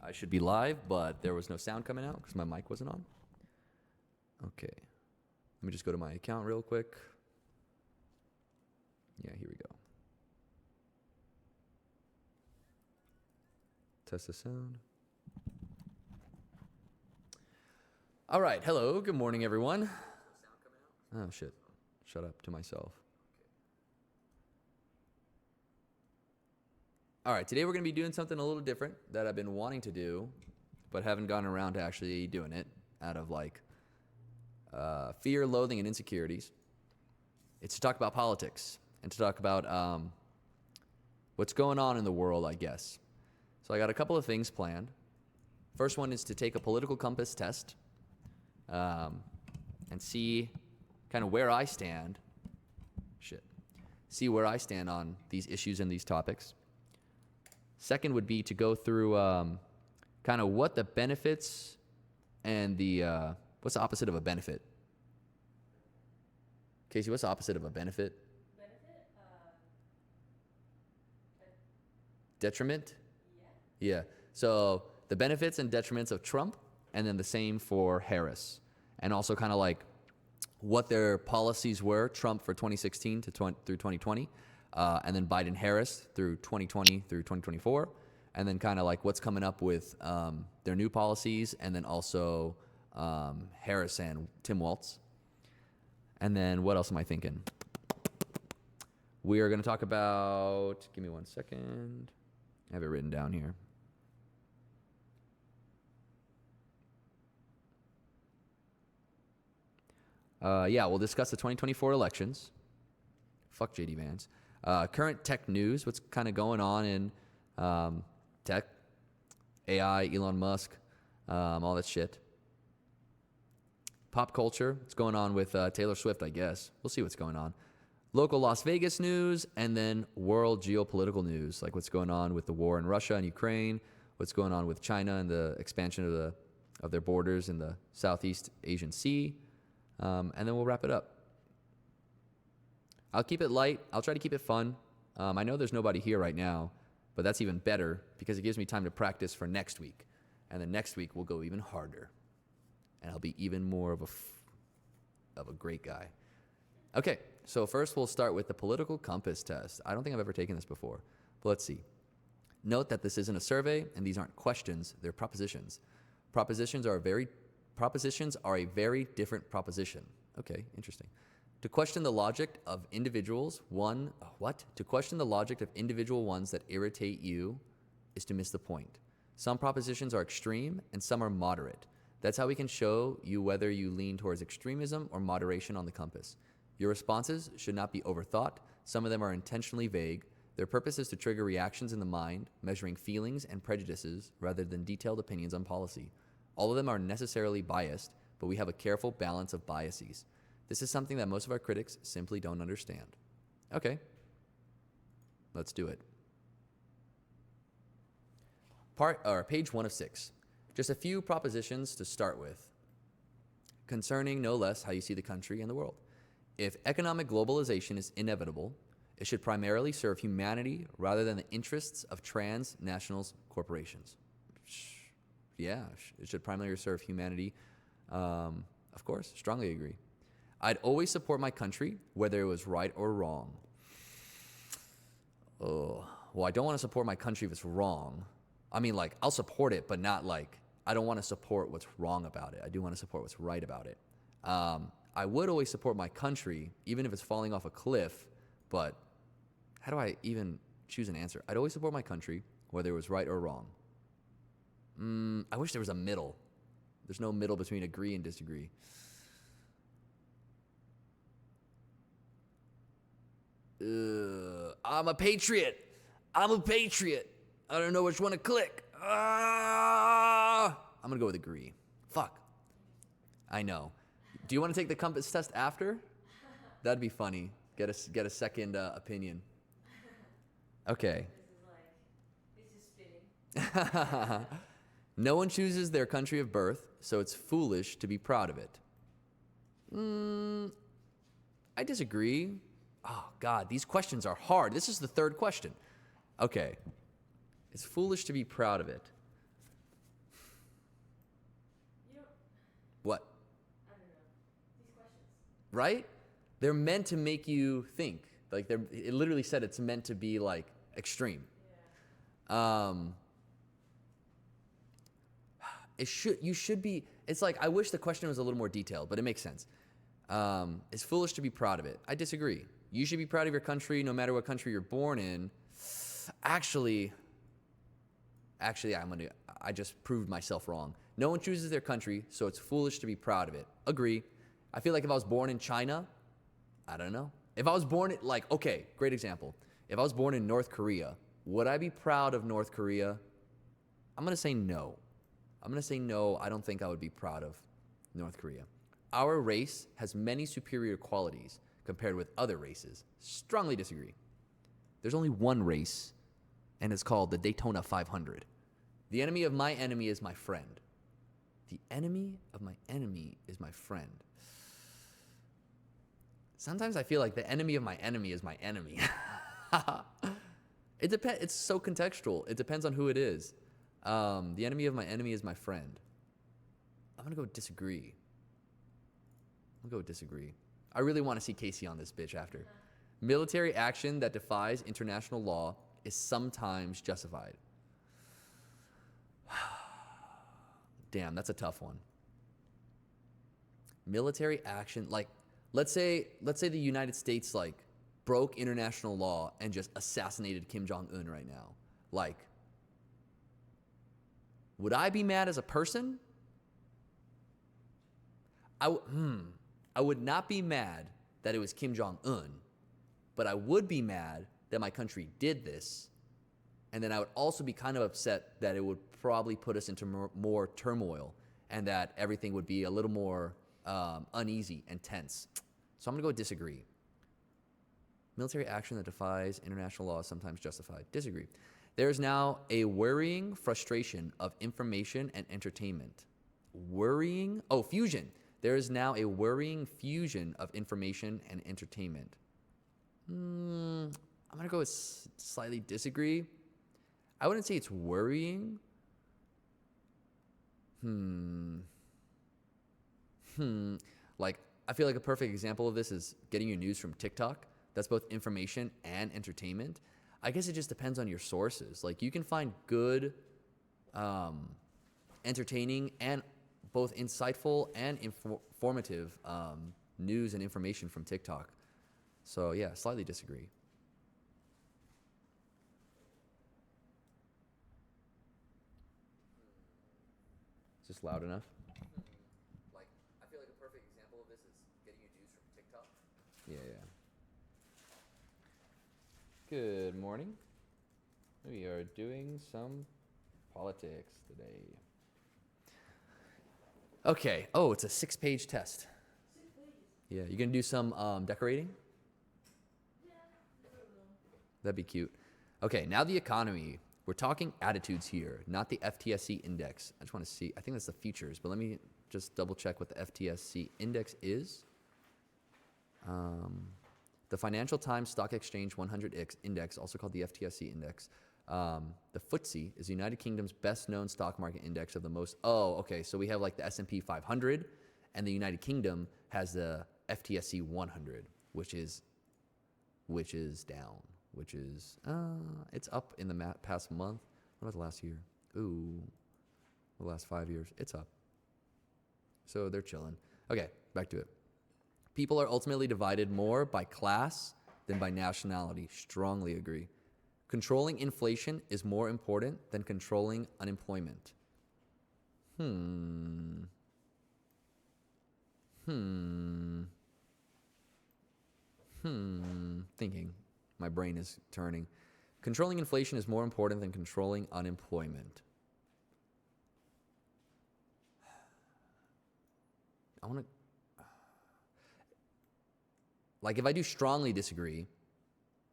I should be live, but there was no sound coming out because my mic wasn't on. Okay. Let me just go to my account real quick. Yeah, here we go. Test the sound. All right. Hello. Good morning, everyone. Oh, shit. Shut up to myself. All right. Today we're going to be doing something a little different that I've been wanting to do, but haven't gotten around to actually doing it out of fear, loathing, and insecurities. It's to talk about politics and to talk about what's going on in the world, I guess. So I got a couple of things planned. First one is to take a political compass test and see kind of where I stand. See where I stand on these issues and these topics. Second would be to go through kind of what the benefits and the what's the opposite of a benefit? Casey, what's the opposite of a benefit? Detriment? Yeah. So the benefits and detriments of Trump, and then the same for Harris. And also kind of like what their policies were, Trump for 2016 through 2020, and then Biden-Harris through 2020 through 2024, and then kind of like what's coming up with their new policies, and then also Harris and Tim Walz. And then what else am I thinking? We are going to talk about, give me 1 second. I have it written down here. We'll discuss the 2024 elections. Fuck JD Vance. Current tech news, what's kind of going on in tech, AI, Elon Musk, all that shit. Pop culture, what's going on with Taylor Swift, I guess. We'll see what's going on. Local Las Vegas news, and then world geopolitical news, like what's going on with the war in Russia and Ukraine, what's going on with China and the expansion of their borders in the Southeast Asian Sea, and then we'll wrap it up. I'll keep it light. I'll try to keep it fun. I know there's nobody here right now, but that's even better because it gives me time to practice for next week. And then next week we'll go even harder. And I'll be even more of a great guy. Okay, so first we'll start with the political compass test. I don't think I've ever taken this before, but let's see. Note that this isn't a survey, and these aren't questions, they're propositions. Propositions are a very different proposition. Okay, interesting. To question the logic of individuals, To question the logic of individual ones that irritate you is to miss the point. Some propositions are extreme and some are moderate. That's how we can show you whether you lean towards extremism or moderation on the compass. Your responses should not be overthought. Some of them are intentionally vague. Their purpose is to trigger reactions in the mind, measuring feelings and prejudices rather than detailed opinions on policy. All of them are necessarily biased, but we have a careful balance of biases. This is something that most of our critics simply don't understand. Okay, let's do it. Page 1 of 6. Just a few propositions to start with, concerning no less how you see the country and the world. If economic globalization is inevitable, it should primarily serve humanity rather than the interests of transnational corporations. Yeah, it should primarily serve humanity. Of course, strongly agree. I'd always support my country, whether it was right or wrong. Oh, well, I don't want to support my country if it's wrong. I mean, I'll support it, but not I don't want to support what's wrong about it. I do want to support what's right about it. I would always support my country, even if it's falling off a cliff, but how do I even choose an answer? I'd always support my country, whether it was right or wrong. I wish there was a middle. There's no middle between agree and disagree. I'm a patriot. I don't know which one to click. I'm going to go with agree. Fuck. I know. Do you want to take the compass test after? That'd be funny. Get a second opinion. Okay. This is spitting. No one chooses their country of birth, so it's foolish to be proud of it. I disagree. Oh, God, these questions are hard. This is the third question. Okay. It's foolish to be proud of it. right? They're meant to make you think. Like it literally said it's meant to be like extreme. You should be, it's like, I wish the question was a little more detailed, but it makes sense. It's foolish to be proud of it. I disagree. You should be proud of your country no matter what country you're born in. Actually, I just proved myself wrong. No one chooses their country, so it's foolish to be proud of it. Agree. I feel like if I was born in China, I don't know. If I was born in, like, okay, great example. If I was born in North Korea, would I be proud of North Korea? I'm going to say no. I don't think I would be proud of North Korea. Our race has many superior qualities compared with other races. Strongly disagree. There's only one race, and it's called the Daytona 500. The enemy of my enemy is my friend. The enemy of my enemy is my friend. Sometimes I feel like the enemy of my enemy is my enemy. It depends. It's so contextual. It depends on who it is. The enemy of my enemy is my friend. I'm going to go disagree. I really want to see Casey on this bitch after. Military action that defies international law is sometimes justified. Damn, that's a tough one. Military action, like, let's say the United States, like, broke international law and just assassinated Kim Jong-un right now. Like, would I be mad as a person? I would not be mad that it was Kim Jong-un, but I would be mad that my country did this, and then I would also be kind of upset that it would probably put us into more turmoil and that everything would be a little more uneasy and tense. So I'm going to go disagree. Military action that defies international law is sometimes justified. Disagree. There is now a worrying frustration of information and entertainment. Fusion. There is now a worrying fusion of information and entertainment. I'm going to go with slightly disagree. I wouldn't say it's worrying. Like, I feel like a perfect example of this is getting your news from TikTok. That's both information and entertainment. I guess it just depends on your sources. Like, you can find good, entertaining, and both insightful and informative news and information from TikTok. So, yeah, slightly disagree. Is this loud enough? Like, I feel like a perfect example of this is getting your news from TikTok. Yeah. Good morning. We are doing some politics today. Okay. Oh, it's a 6-page test. 6 pages. Yeah, you gonna do some decorating? Yeah, a little. That'd be cute. Okay, now the economy. We're talking attitudes here, not the FTSE index. I just want to see. I think that's the futures, but let me just double check what the FTSE index is. The Financial Times Stock Exchange 100 index, also called the FTSE index. The FTSE is the United Kingdom's best known stock market index of the most. Oh, okay. So we have like the S&P 500, and the United Kingdom has the FTSE 100, which is down. It's up in the past month. What about the last year? Ooh, the last 5 years. It's up. So they're chilling. Okay, back to it. People are ultimately divided more by class than by nationality. Strongly agree. Controlling inflation is more important than controlling unemployment. Thinking. My brain is turning. Controlling inflation is more important than controlling unemployment. I want to... Like, if I do strongly disagree,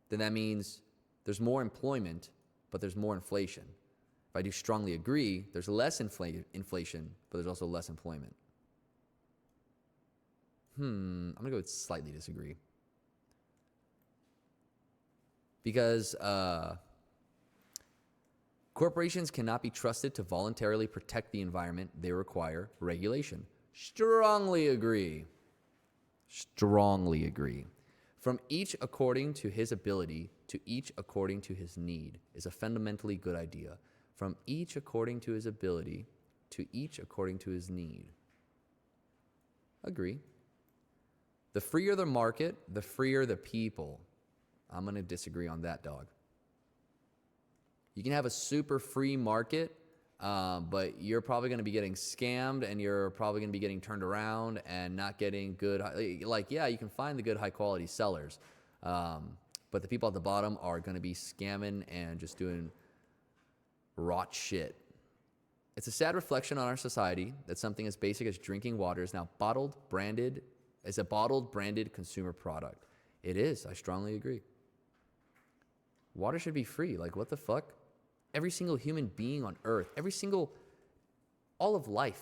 then that means there's more employment, but there's more inflation. If I do strongly agree, there's less inflation, but there's also less employment. I'm going to go with slightly disagree. Because corporations cannot be trusted to voluntarily protect the environment. They require regulation. Strongly agree. Strongly agree. From each according to his ability, to each according to his need is a fundamentally good idea. From each according to his ability, to each according to his need. Agree. The freer the market, the freer the people. I'm going to disagree on that, dog. You can have a super free market, but you're probably going to be getting scammed, and you're probably going to be getting turned around and not getting good. Like, yeah, you can find the good high quality sellers, but the people at the bottom are going to be scamming and just doing rot shit. It's a sad reflection on our society that something as basic as drinking water is now bottled, branded, as a bottled, branded consumer product. It is. I strongly agree. Water should be free. Like, what the fuck? Every single human being on earth, all of life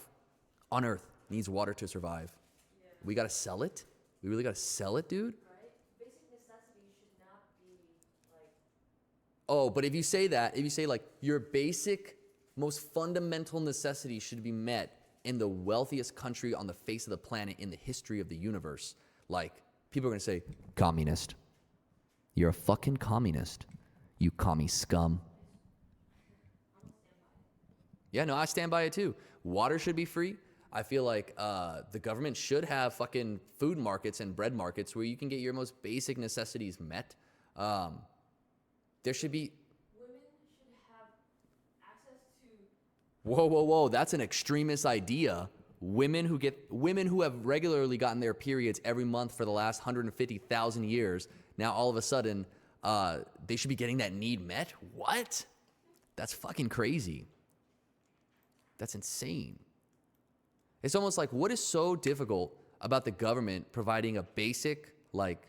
on earth needs water to survive. Yeah. We got to sell it? We really got to sell it, dude? Right? Basic necessities should not be like. Oh, but if you say that, if you say like your basic, most fundamental necessities should be met in the wealthiest country on the face of the planet in the history of the universe, like, people are going to say, communist. You're a fucking communist. You commie scum. Yeah, no, I stand by it too. Water should be free. I feel like the government should have fucking food markets and bread markets where you can get your most basic necessities met. There should be. Women should have access to. Whoa. That's an extremist idea. Women who have regularly gotten their periods every month for the last 150,000 years, now all of a sudden, they should be getting that need met? What? That's fucking crazy. That's insane. It's almost like, what is so difficult about the government providing a basic, like,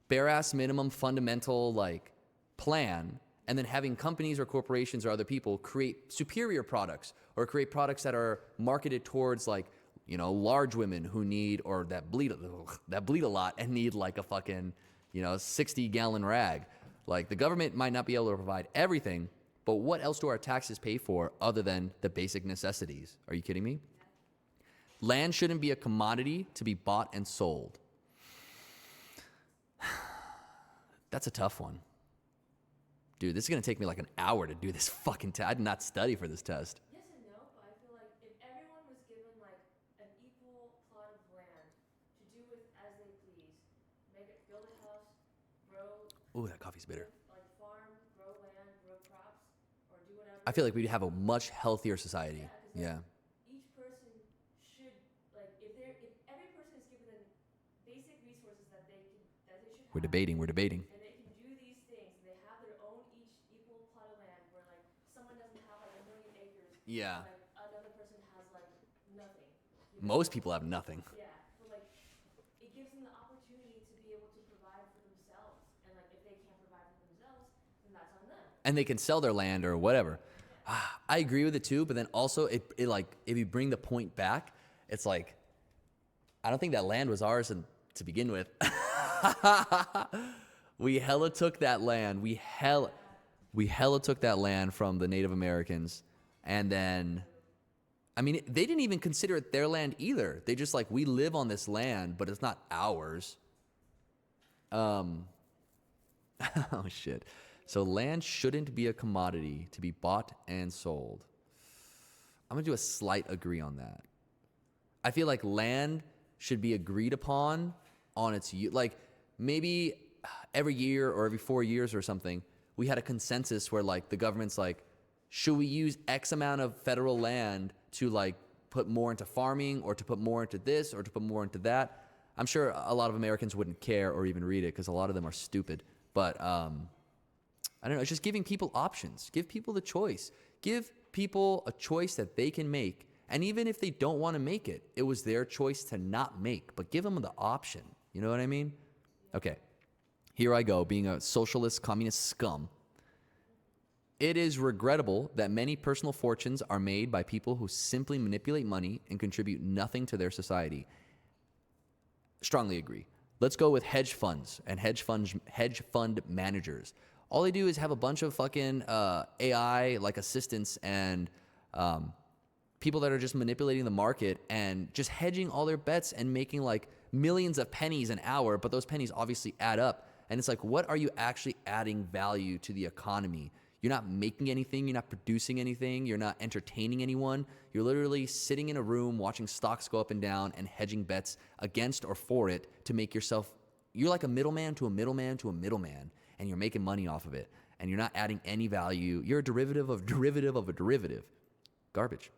bare-ass minimum fundamental, like, plan, and then having companies or corporations or other people create superior products or create products that are marketed towards, like, you know, large women who need, or that bleed a lot and need like a fucking, 60-gallon rag. Like, the government might not be able to provide everything, but what else do our taxes pay for other than the basic necessities? Are you kidding me? Land shouldn't be a commodity to be bought and sold. That's a tough one. Dude, this is going to take me like an hour to do this fucking test. I did not study for this test. Yes and no, but I feel like if everyone was given like an equal plot of land to do with as they please, build a house, grow. Ooh, that coffee's bitter. Like farm, grow land, grow crops, or do whatever. I feel like we'd have a much healthier society. Yeah. Each person should, like, if every person is given basic resources that they should have. We're debating. And they can do these things. And they have their own each equal plot of land where like someone doesn't have like 1 million acres. Yeah. Like another person has like nothing. Most people have nothing. Yeah, but like it gives them the opportunity to be able to provide for themselves. And like if they can't provide for themselves, then that's on them. And they can sell their land or whatever. I agree with it too, but then also it like, if you bring the point back, it's like, I don't think that land was ours to begin with. We hella took that land. We hella took that land from the Native Americans. And then, I mean, they didn't even consider it their land either. They just like, we live on this land, but it's not ours. Oh shit. So land shouldn't be a commodity to be bought and sold. I'm going to do a slight agree on that. I feel like land should be agreed upon on its use. Like, maybe every year or every 4 years or something, we had a consensus where like the government's like, should we use X amount of federal land to like put more into farming or to put more into this or to put more into that? I'm sure a lot of Americans wouldn't care or even read it because a lot of them are stupid. But I don't know. It's just giving people options. Give people the choice. Give people a choice that they can make. And even if they don't want to make it, it was their choice to not make. But give them the option. You know what I mean? Okay. Here I go, being a socialist, communist scum. It is regrettable that many personal fortunes are made by people who simply manipulate money and contribute nothing to their society. Strongly agree. Let's go with hedge funds and hedge fund managers. All they do is have a bunch of fucking AI like assistants and people that are just manipulating the market and just hedging all their bets and making like millions of pennies an hour, but those pennies obviously add up. And it's like, what are you actually adding value to the economy? You're not making anything, you're not producing anything, you're not entertaining anyone. You're literally sitting in a room watching stocks go up and down and hedging bets against or for it to make yourself, you're like a middleman to a middleman to a middleman, and you're making money off of it. And you're not adding any value. You're a derivative of a derivative. Garbage.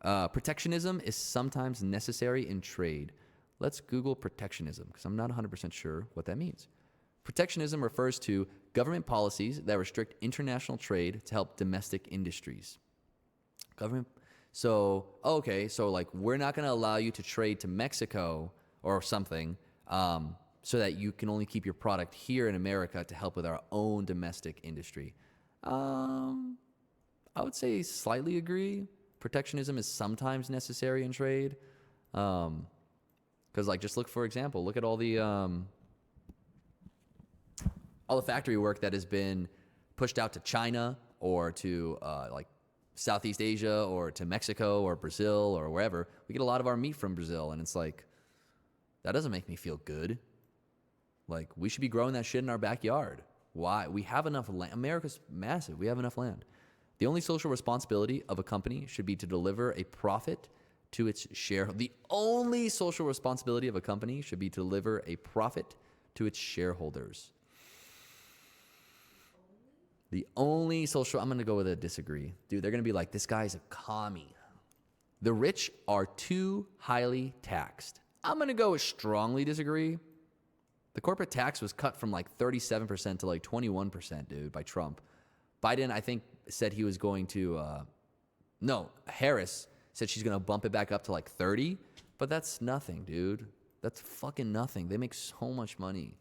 Protectionism is sometimes necessary in trade. Let's Google protectionism because I'm not 100% sure what that means. Protectionism refers to government policies that restrict international trade to help domestic industries. Government. So, okay, so like we're not going to allow you to trade to Mexico or something so that you can only keep your product here in America to help with our own domestic industry. I would say slightly agree. Protectionism is sometimes necessary in trade. Because like just look, for example, look at all the factory work that has been pushed out to China or to like Southeast Asia or to Mexico or Brazil or wherever. We get a lot of our meat from Brazil, and it's like, that doesn't make me feel good. Like, we should be growing that shit in our backyard. Why? We have enough land. America's massive. We have enough land. The only social responsibility of a company should be to deliver a profit to its shareholders. The only social responsibility of a company should be to deliver a profit to its shareholders. The only social, I'm going to go with a disagree. Dude, they're going to be like, this guy's a commie. The rich are too highly taxed. I'm going to go with strongly disagree. The corporate tax was cut from like 37% to like 21%, dude, by Trump. Biden, I think, said he was going to, Harris said she's going to bump it back up to like 30, but that's nothing, dude. That's fucking nothing. They make so much money.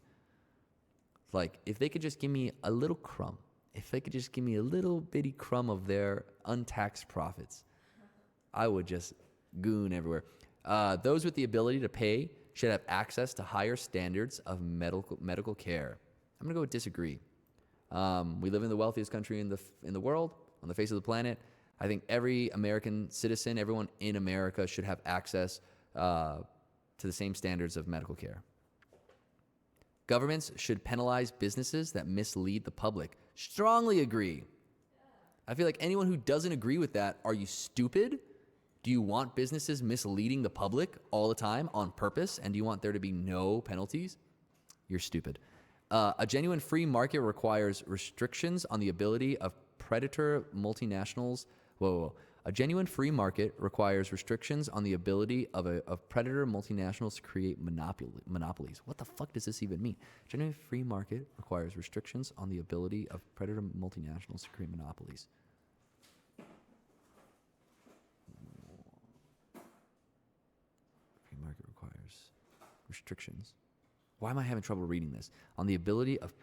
Like, if they could just give me a little crumb, if they could just give me a little bitty crumb of their untaxed profits, I would just goon everywhere. Those with the ability to pay should have access to higher standards of medical care. I'm gonna go with disagree. We live in the wealthiest country in the world, on the face of the planet. I think every American citizen, everyone in America, should have access to the same standards of medical care. Governments should penalize businesses that mislead the public. Strongly agree. I feel like anyone who doesn't agree with that, are you stupid? Do you want businesses misleading the public all the time on purpose? And do you want there to be no penalties? You're stupid. A genuine free market requires restrictions on the ability of predator multinationals. A genuine free market requires restrictions on the ability of predator multinationals to create monopolies. What the fuck does this even mean? Genuine free market requires restrictions on the ability of predator multinationals to create monopolies. Free market requires restrictions. Why am I having trouble reading this? On the ability of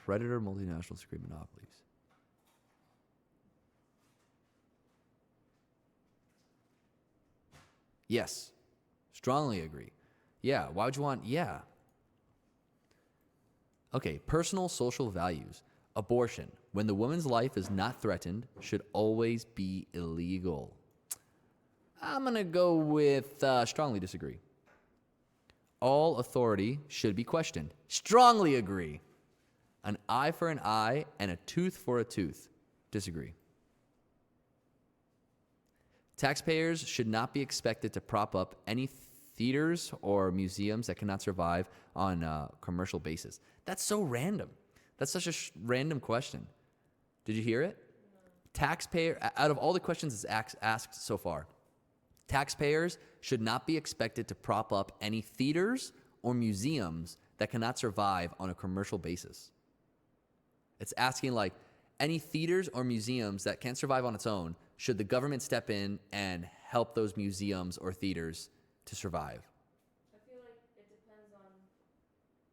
predator multinationals to create monopolies. Yes. Strongly agree. Yeah. Why would you want? Yeah. Okay. Personal social values. Abortion, when the woman's life is not threatened, should always be illegal. I'm going to go with strongly disagree. All authority should be questioned. Strongly agree. An eye for an eye and a tooth for a tooth. Disagree. Taxpayers should not be expected to prop up any theaters or museums that cannot survive on a commercial basis. That's so random. That's such a random question. Did you hear it? Taxpayer, out of all the questions it's asked so far, taxpayers should not be expected to prop up any theaters or museums that cannot survive on a commercial basis. It's asking like any theaters or museums that can't survive on its own, should the government step in and help those museums or theaters to survive? I feel like it depends on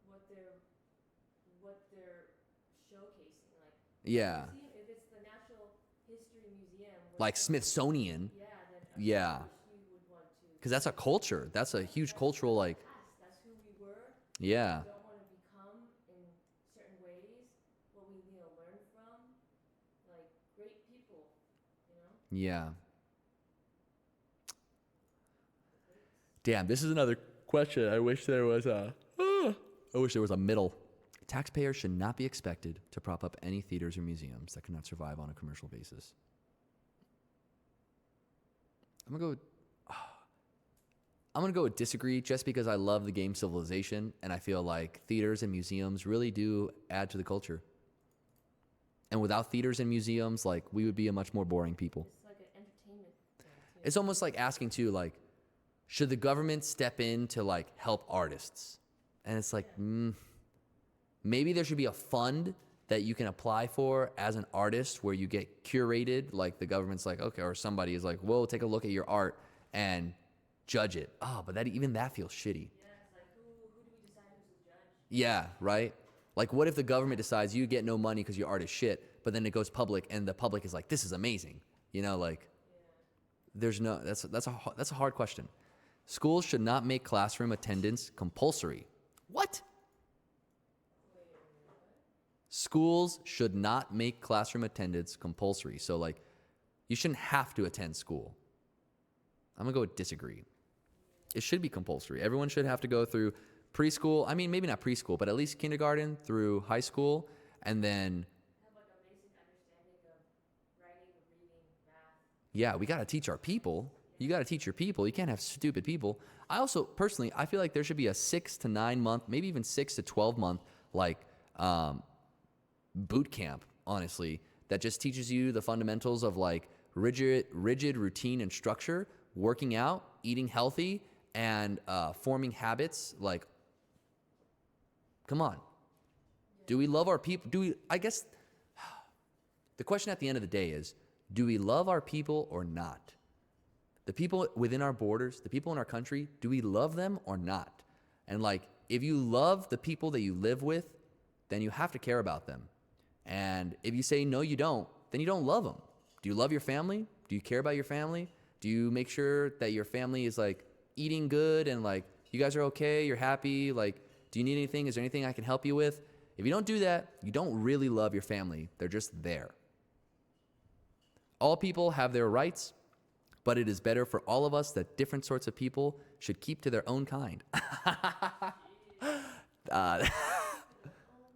what they're showcasing. Like, Yeah. if it's the Natural History Museum, Like Smithsonian. yeah, then Yeah. of course you would want to. Because that's a culture. That's a huge cultural, like, Past. That's who we were. yeah. We don't want to become in certain ways what we need to learn from, like great people, you know. Yeah. Damn, this is another question. I wish there was a middle. Taxpayers should not be expected to prop up any theaters or museums that cannot survive on a commercial basis. I'm gonna go with disagree, just because I love the game Civilization, and I feel like theaters and museums really do add to the culture. And without theaters and museums, like, we would be a much more boring people. It's like an entertainment thing too. It's almost like asking too, like, should the government step in to like help artists? And it's like, maybe there should be a fund that you can apply for as an artist where you get curated. Like, the government's like, okay, or somebody is like, whoa, take a look at your art and judge it. Oh, but even that feels shitty. Yeah, it's like who do we decide who's the judge? Yeah, right? Like, what if the government decides you get no money because your art is shit, but then it goes public and the public is like, this is amazing. You know, like, there's no, that's a hard question. Schools should not make classroom attendance compulsory. What? Schools should not make classroom attendance compulsory. So, like, you shouldn't have to attend school. I'm gonna go with disagree. It should be compulsory. Everyone should have to go through preschool. I mean, maybe not preschool, but at least kindergarten through high school, and then Have like a basic understanding of writing, reading, math. yeah, we gotta teach our people. You gotta teach your people. You can't have stupid people. I also personally, I feel like there should be a 6 to 9 month, maybe even 6 to 12 month, like, boot camp, honestly, that just teaches you the fundamentals of like rigid routine and structure, working out, eating healthy, and forming habits. Like, come on. Do we love our people? I guess the question at the end of the day is, do we love our people or not? The people within our borders, the people in our country, do we love them or not? And like, if you love the people that you live with, then you have to care about them. And if you say, no, you don't, then you don't love them. Do you love your family? Do you care about your family? Do you make sure that your family is like eating good and like you guys are okay, you're happy? Like, do you need anything? Is there anything I can help you with? If you don't do that, you don't really love your family. They're just there. All people have their rights, but it is better for all of us that different sorts of people should keep to their own kind.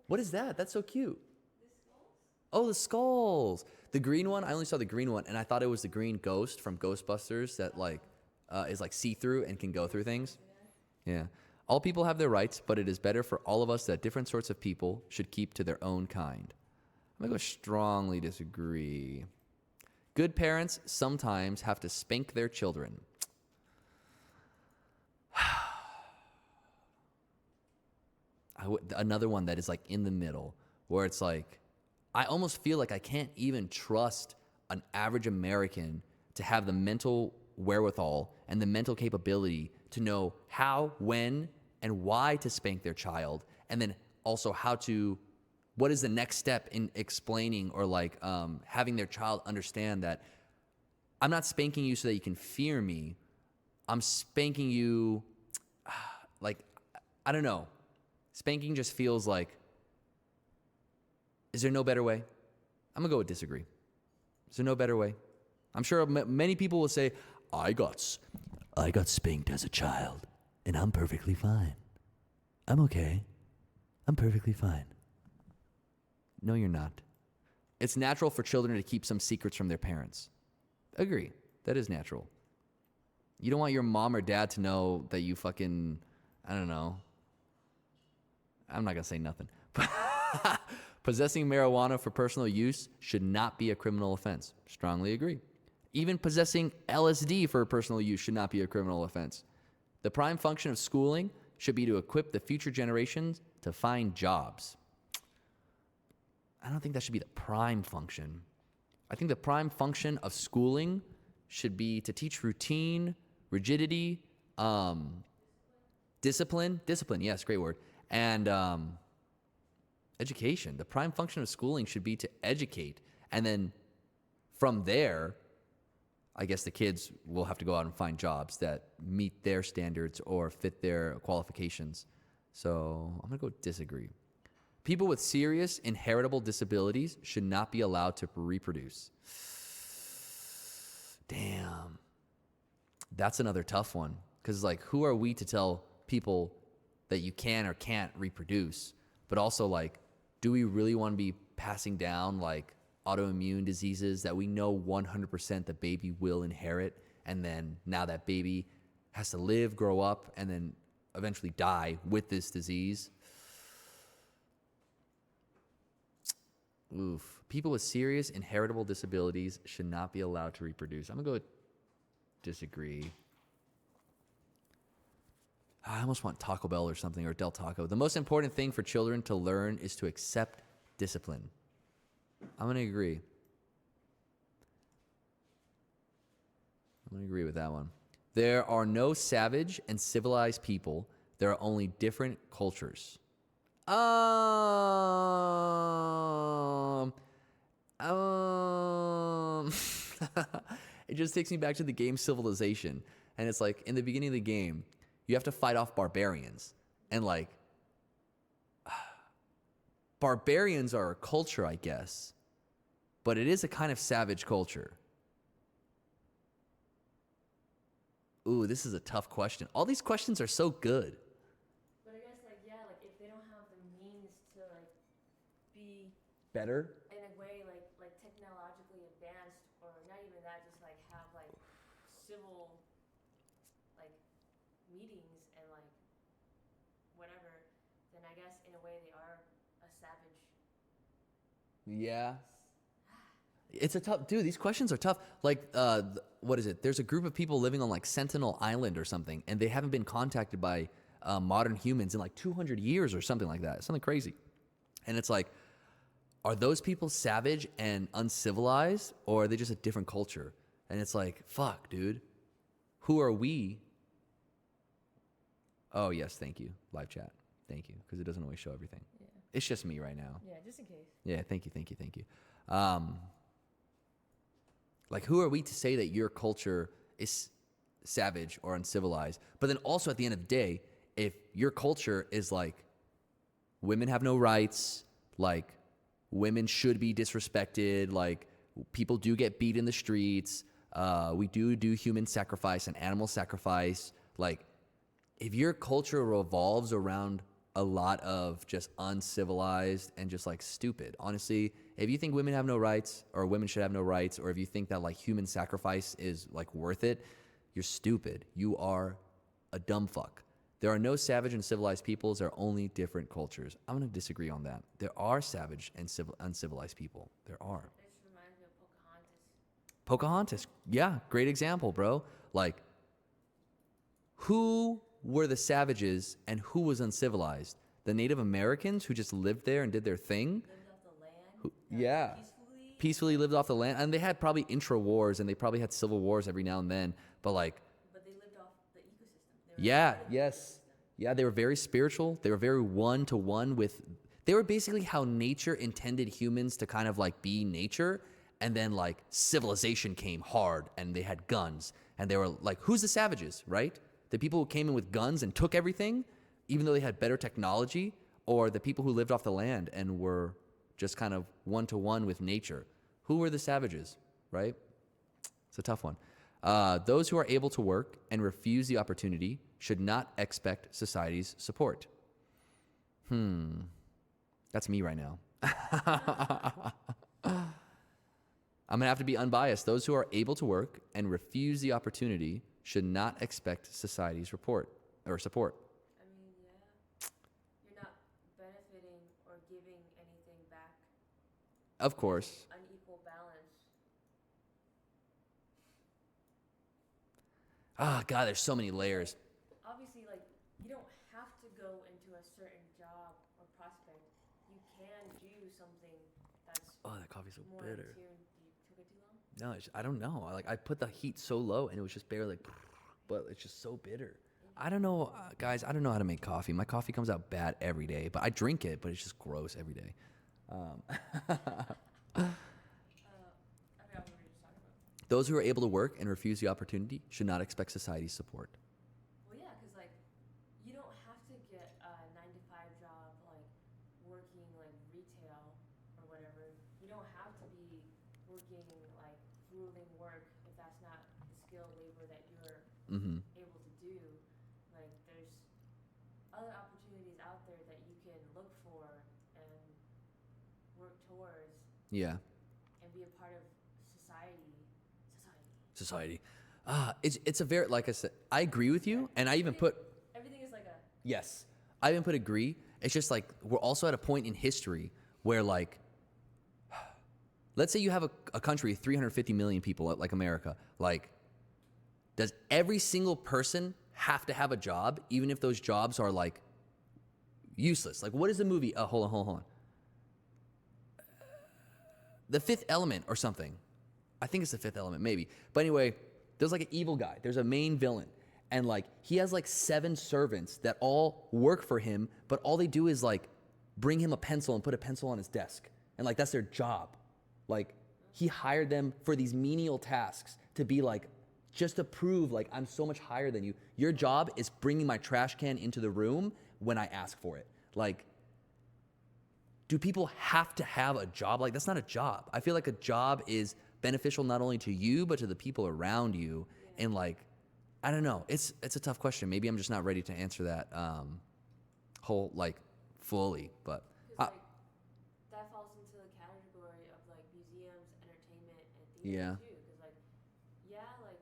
What is that? That's so cute. Oh, the skulls. The green one, I only saw the green one, and I thought it was the green ghost from Ghostbusters that like is like see-through and can go through things. Yeah. All people have their rights, but it is better for all of us that different sorts of people should keep to their own kind. I'm going to go strongly disagree. Good parents sometimes have to spank their children. Another one that is like in the middle, where it's like, I almost feel like I can't even trust an average American to have the mental wherewithal and the mental capability to know how, when, and why to spank their child, and then also what is the next step in explaining or like having their child understand that I'm not spanking you so that you can fear me. I'm spanking you, like, I don't know. Spanking just feels like, is there no better way? I'm gonna go with disagree. Is there no better way? I'm sure many people will say, I got spanked as a child, and I'm perfectly fine. I'm okay. I'm perfectly fine. No, you're not. It's natural for children to keep some secrets from their parents. Agree. That is natural. You don't want your mom or dad to know that you fucking, I don't know. I'm not gonna say nothing. Possessing marijuana for personal use should not be a criminal offense. Strongly agree. Even possessing LSD for personal use should not be a criminal offense. The prime function of schooling should be to equip the future generations to find jobs. I don't think that should be the prime function. I think the prime function of schooling should be to teach routine, rigidity, discipline, yes, great word, and education. The prime function of schooling should be to educate. And then from there, I guess the kids will have to go out and find jobs that meet their standards or fit their qualifications. So I'm going to go disagree. People with serious inheritable disabilities should not be allowed to reproduce. Damn. That's another tough one. Because, like, who are we to tell people that you can or can't reproduce? But also, like, do we really want to be passing down, like, autoimmune diseases that we know 100% the baby will inherit? And then now that baby has to live, grow up, and then eventually die with this disease. Oof. People with serious inheritable disabilities should not be allowed to reproduce. I'm going to go with disagree. I almost want Taco Bell or something, or Del Taco. The most important thing for children to learn is to accept discipline. I'm going to agree. I'm going to agree with that one. There are no savage and civilized people. There are only different cultures. It just takes me back to the game Civilization. And it's like, in the beginning of the game, you have to fight off barbarians. And like, barbarians are a culture, I guess. But it is a kind of savage culture. Ooh, this is a tough question. All these questions are so good. But I guess, like, yeah, like, if they don't have the means to, like, be Better? in a way, like technologically advanced, or not even that, just, like, have, like, civil, like, meetings and, like, whatever, then I guess, in a way, they are a savage. Yeah. It's a tough, dude, these questions are tough. Like, what is it? There's a group of people living on like Sentinel Island or something, and they haven't been contacted by modern humans in like 200 years or something like that. Something crazy. And it's like, are those people savage and uncivilized, or are they just a different culture? And it's like, fuck, dude. Who are we? Oh, yes, thank you. Live chat. Thank you, because it doesn't always show everything. Yeah. It's just me right now. Yeah, just in case. Yeah, thank you. Like, who are we to say that your culture is savage or uncivilized? But then also at the end of the day, if your culture is like, women have no rights, like, women should be disrespected, like, people do get beat in the streets, we do human sacrifice and animal sacrifice, like, if your culture revolves around a lot of just uncivilized and just like stupid. Honestly, if you think women have no rights or women should have no rights, or if you think that like human sacrifice is like worth it, you're stupid. You are a dumb fuck. There are no savage and civilized peoples. There are only different cultures. I'm going to disagree on that. There are savage and uncivilized people. There are. This reminds me of Pocahontas. Pocahontas. Yeah, great example, bro. Like, who were the savages and who was uncivilized? The Native Americans who just lived there and did their thing? Lived off the land. Yeah. Peacefully lived off the land. And they had probably intra-wars and they probably had civil wars every now and then. But like, But they lived off the ecosystem. They were part of the yes. ecosystem. Yeah, they were very spiritual. They were very one-to-one with... They were basically how nature intended humans to kind of like be nature. And then like civilization came hard and they had guns. And they were like, who's the savages, right? The people who came in with guns and took everything, even though they had better technology, or the people who lived off the land and were just kind of one-to-one with nature. Who were the savages, right? It's a tough one. Those who are able to work and refuse the opportunity should not expect society's support. That's me right now. I'm going to have to be unbiased. Those who are able to work and refuse the opportunity should not expect society's support. I mean, yeah. You're not benefiting or giving anything back. Of course. Unequal balance. Ah, God, there's so many layers. Obviously, like, you don't have to go into a certain job or prospect. You can do something that's Oh, that coffee's so more bitter. in tune. Took it too long? No, I don't know. I put the heat so low and it was just barely, but it's just so bitter. I don't know, guys. I don't know how to make coffee. My coffee comes out bad every day, but I drink it, but it's just gross every day. I forgot what we were just talking about. Those who are able to work and refuse the opportunity should not expect society's support. Well, yeah, because, like, you don't have to get a 9-to-5 job, like, working, like, retail or whatever. You don't have to be working, like, grueling work if that's not the skilled labor that you're Mm-hmm. able to do. Yeah. and be a part of society. Society. It's a very, like I said, I agree with you, and I even put, Everything is like a yes, I even put agree. It's just like we're also at a point in history where, like, let's say you have a country of 350 million people like America. Like, does every single person have to have a job, even if those jobs are like useless? Like, what is the movie? Hold on. The Fifth Element or something. I think it's The Fifth Element, maybe. But anyway, there's like an evil guy. There's a main villain. And like, he has like 7 servants that all work for him, but all they do is like bring him a pencil and put a pencil on his desk. And like, that's their job. Like, he hired them for these menial tasks to be like, just to prove like, I'm so much higher than you. Your job is bringing my trash can into the room when I ask for it. Like, do people have to have a job? Like, that's not a job. I feel like a job is beneficial not only to you, but to the people around you. And like, I don't know. It's a tough question. Maybe I'm just not ready to answer that whole, like, fully. But because like that falls into the category of like museums, entertainment, and theater Yeah. too. Because like like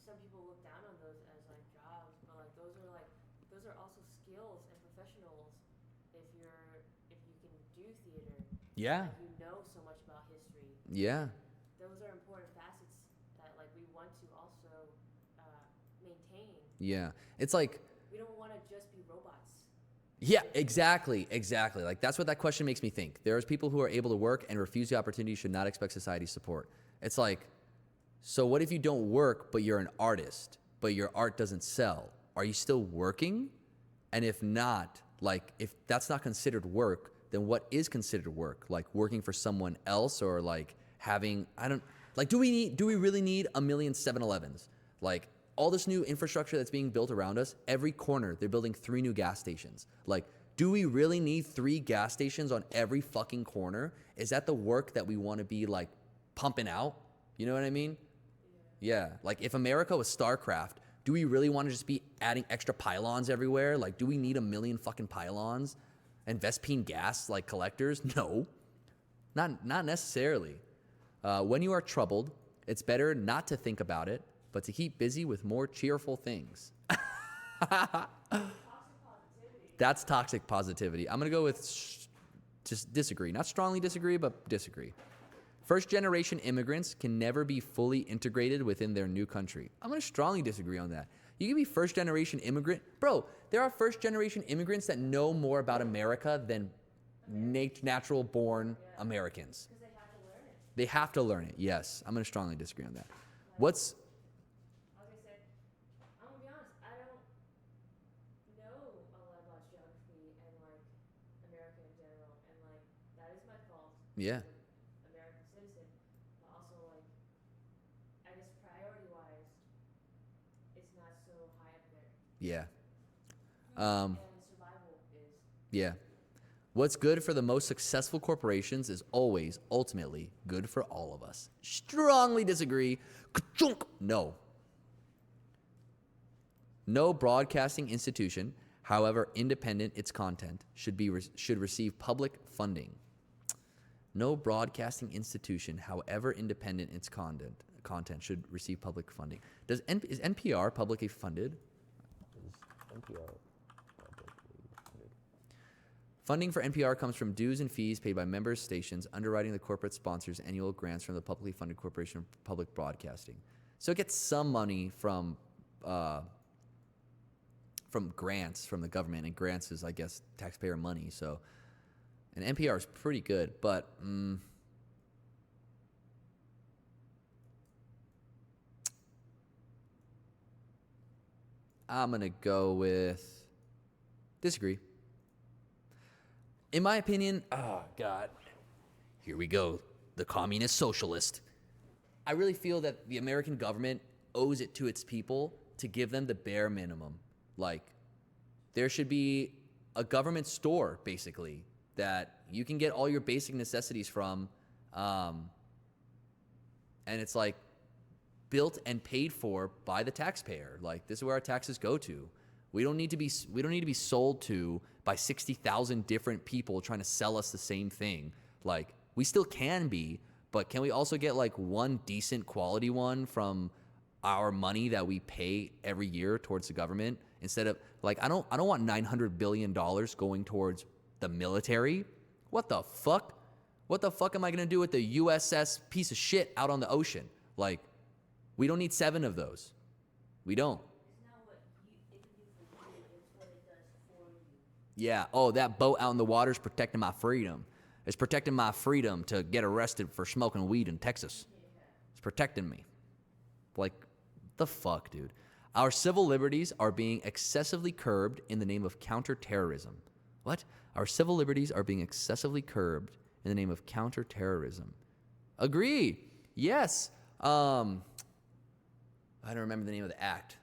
some people look down on those as like jobs, but like those are also skills and professionals. If you can do theater, Yeah. like you know so much about history. Yeah. Those are important facets that like we want to also maintain. Yeah. It's like, We don't want to just be robots. yeah, exactly. Like, that's what that question makes me think. There's people who are able to work and refuse the opportunity should not expect society's support. It's like, so what if you don't work, but you're an artist, but your art doesn't sell? Are you still working? And if not, like, if that's not considered work, then what is considered work? Like working for someone else, or like having, do we really need a million 7-Elevens? Like, all this new infrastructure that's being built around us, every corner, they're building 3 new gas stations. Like, do we really need 3 gas stations on every fucking corner? Is that the work that we want to be like pumping out? You know what I mean? Yeah. Like, if America was StarCraft, do we really want to just be adding extra pylons everywhere? Like, do we need a million fucking pylons and Vespine gas like collectors? No, not necessarily. When you are troubled, it's better not to think about it, but to keep busy with more cheerful things. That's toxic positivity. I'm going to go with just disagree. Not strongly disagree, but disagree. First-generation immigrants can never be fully integrated within their new country. I'm going to strongly disagree on that. You can be first-generation immigrant. Bro, there are first-generation immigrants that know more about America than natural-born Americans. Because they have to learn it. They have to learn it, yes. I'm going to strongly disagree on that. What's... Like I said, I'm gonna be honest. I don't know a lot about geography and like America in general, and like that is my fault. Yeah. As an American citizen, but also like I guess priority wise, it's not so high up there. Yeah. And survival is. Yeah. What's good for the most successful corporations is always, ultimately, good for all of us. Strongly disagree. Ka-chunk. No. No broadcasting institution, however independent its content, should receive public funding. No broadcasting institution, however independent its content should receive public funding. Is NPR publicly funded? Is NPR publicly funded? Funding for NPR comes from dues and fees paid by member stations underwriting the corporate sponsors' annual grants from the publicly funded Corporation of Public Broadcasting. So it gets some money from grants from the government, and grants is, I guess, taxpayer money. So, and NPR is pretty good, but I'm gonna go with disagree. In my opinion, oh God, here we go, the communist socialist. I really feel that the American government owes it to its people to give them the bare minimum. Like, there should be a government store, basically, that you can get all your basic necessities from, and it's like built and paid for by the taxpayer. Like, this is where our taxes go to. We don't need to be sold to by 60,000 different people trying to sell us the same thing. Like, We still can be, but can we also get like one decent quality one from our money that we pay every year towards the government instead of like I don't want $900 billion going towards the military. What the fuck? What the fuck am I gonna do with the USS piece of shit out on the ocean? Like, we don't need 7 of those. We don't. It's not what it can do for you, it's what it does for you. Yeah. Oh, that boat out in the water is protecting my freedom. It's protecting my freedom to get arrested for smoking weed in Texas. It's protecting me. Like, the fuck, dude? Our civil liberties are being excessively curbed in the name of counterterrorism. What? Our civil liberties are being excessively curbed in the name of counterterrorism. Agree. Yes. I don't remember the name of the act.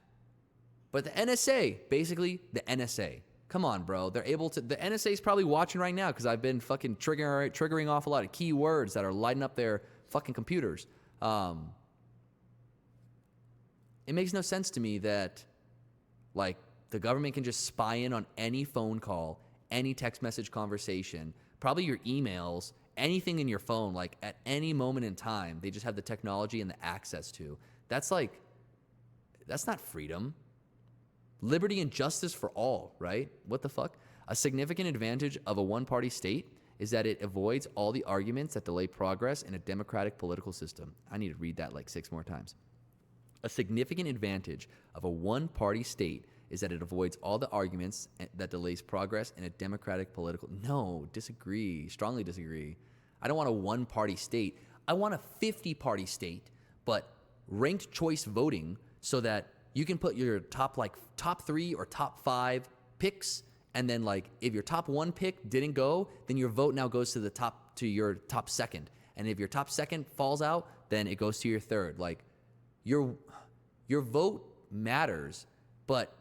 But the NSA, basically the NSA. Come on, bro. They're able to. The NSA is probably watching right now because I've been fucking triggering off a lot of keywords that are lighting up their fucking computers. It makes no sense to me that, like, the government can just spy in on any phone call, any text message conversation, probably your emails, anything in your phone, like, at any moment in time. They just have the technology and the access to. That's not freedom. Liberty and justice for all, right? What the fuck? A significant advantage of a one-party state is that it avoids all the arguments that delay progress in a democratic political system. I need to read that like 6 more times. A significant advantage of a one-party state is that it avoids all the arguments that delays progress in a democratic political... No, disagree. Strongly disagree. I don't want a one-party state. I want a 50-party state, but ranked choice voting so that you can put your top 3 or top 5 picks, and then like if your top 1 pick didn't go, then your vote now goes to your top second. And if your top second falls out, then it goes to your third. Like your vote matters, but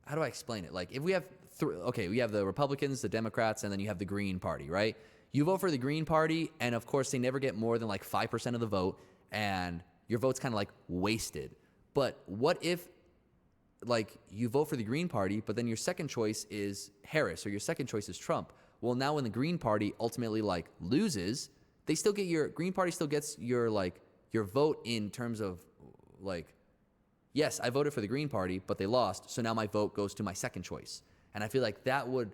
how do I explain it? Like if we have we have the Republicans, the Democrats, and then you have the Green Party, right? You vote for the Green Party, and of course they never get more than like 5% of the vote, and your vote's kind of like wasted. But what if like you vote for the Green Party, but then your second choice is Harris or your second choice is Trump? Well, now when the Green Party ultimately like loses, they still get Green Party still gets your vote in terms of like, yes, I voted for the Green Party, but they lost, so now my vote goes to my second choice. And I feel like that would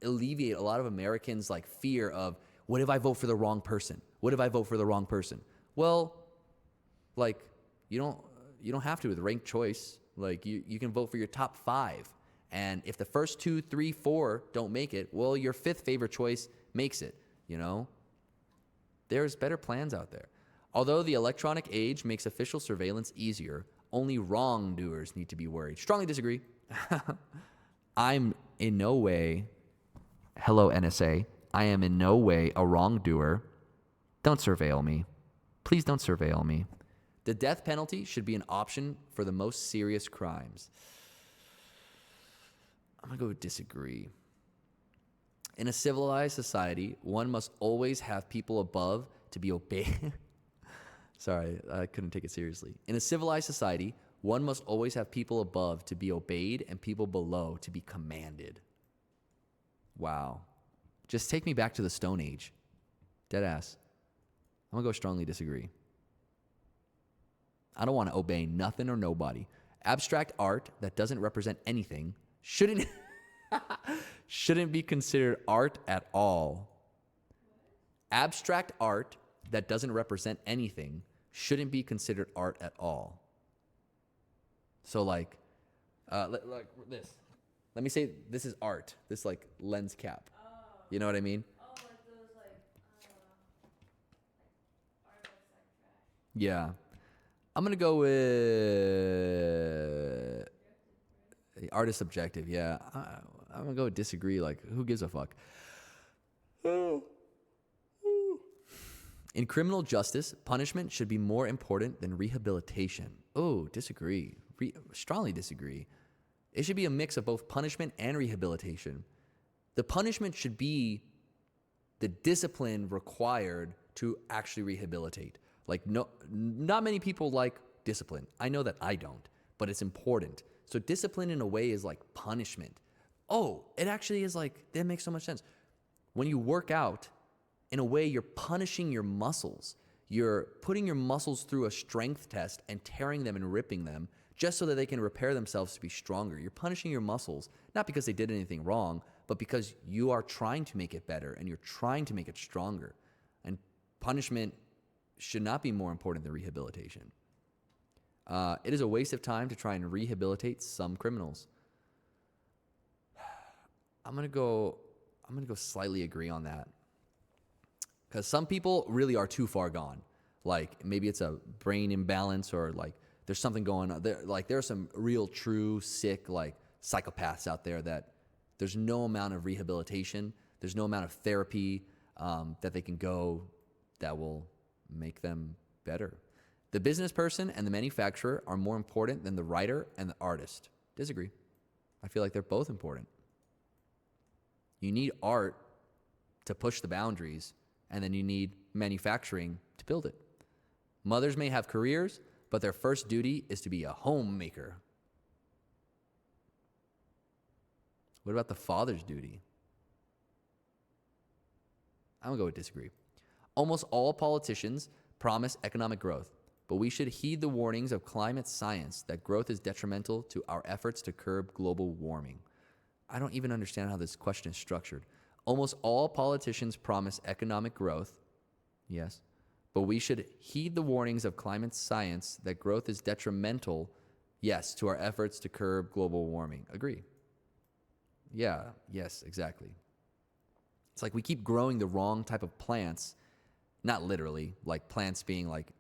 alleviate a lot of Americans' like fear of, what if I vote for the wrong person? What if I vote for the wrong person? Well, like you don't have to with ranked choice. Like you can vote for your top 5. And if the first 2, 3, 4 don't make it, well, your 5th favorite choice makes it, you know? There's better plans out there. Although the electronic age makes official surveillance easier, only wrongdoers need to be worried. Strongly disagree. I'm in no way, hello NSA, I am in no way a wrongdoer. Don't surveil me. Please don't surveil me. The death penalty should be an option for the most serious crimes. I'm going to go disagree. In a civilized society, one must always have people above to be obeyed. Sorry, I couldn't take it seriously. In a civilized society, one must always have people above to be obeyed and people below to be commanded. Wow. Just take me back to the Stone Age. Deadass. I'm going to go strongly disagree. I don't want to obey nothing or nobody. Abstract art that doesn't represent anything shouldn't be considered art at all. Abstract art that doesn't represent anything shouldn't be considered art at all. So like this. Let me say this is art. This like lens cap. Oh. You know what I mean? Oh, like those art that's like trash. Yeah. I'm going to go with art is subjective. Yeah. I'm going to go with disagree. Like, who gives a fuck? In criminal justice, punishment should be more important than rehabilitation. Oh, disagree. Strongly disagree. It should be a mix of both punishment and rehabilitation. The punishment should be the discipline required to actually rehabilitate. Like, not many people like discipline. I know that I don't, but it's important. So discipline in a way is like punishment. Oh, it actually is like, that makes so much sense. When you work out in a way, you're punishing your muscles. You're putting your muscles through a strength test and tearing them and ripping them just so that they can repair themselves to be stronger. You're punishing your muscles, not because they did anything wrong, but because you are trying to make it better and you're trying to make it stronger. And punishment should not be more important than rehabilitation. It is a waste of time to try and rehabilitate some criminals. I'm gonna go slightly agree on that. Because some people really are too far gone. Like maybe it's a brain imbalance or like there's something going on. There are some real true sick like psychopaths out there that there's no amount of rehabilitation, there's no amount of therapy that they can go that will make them better. The business person and the manufacturer are more important than the writer and the artist. Disagree. I feel like they're both important. You need art to push the boundaries, and then you need manufacturing to build it. Mothers may have careers, but their first duty is to be a homemaker. What about the father's duty? I'm gonna go with disagree. Almost all politicians promise economic growth, but we should heed the warnings of climate science that growth is detrimental to our efforts to curb global warming. I don't even understand how this question is structured. Almost all politicians promise economic growth, yes, but we should heed the warnings of climate science that growth is detrimental, yes, to our efforts to curb global warming. Agree. Yeah, yes, exactly. It's like we keep growing the wrong type of plants, not literally, like plants being like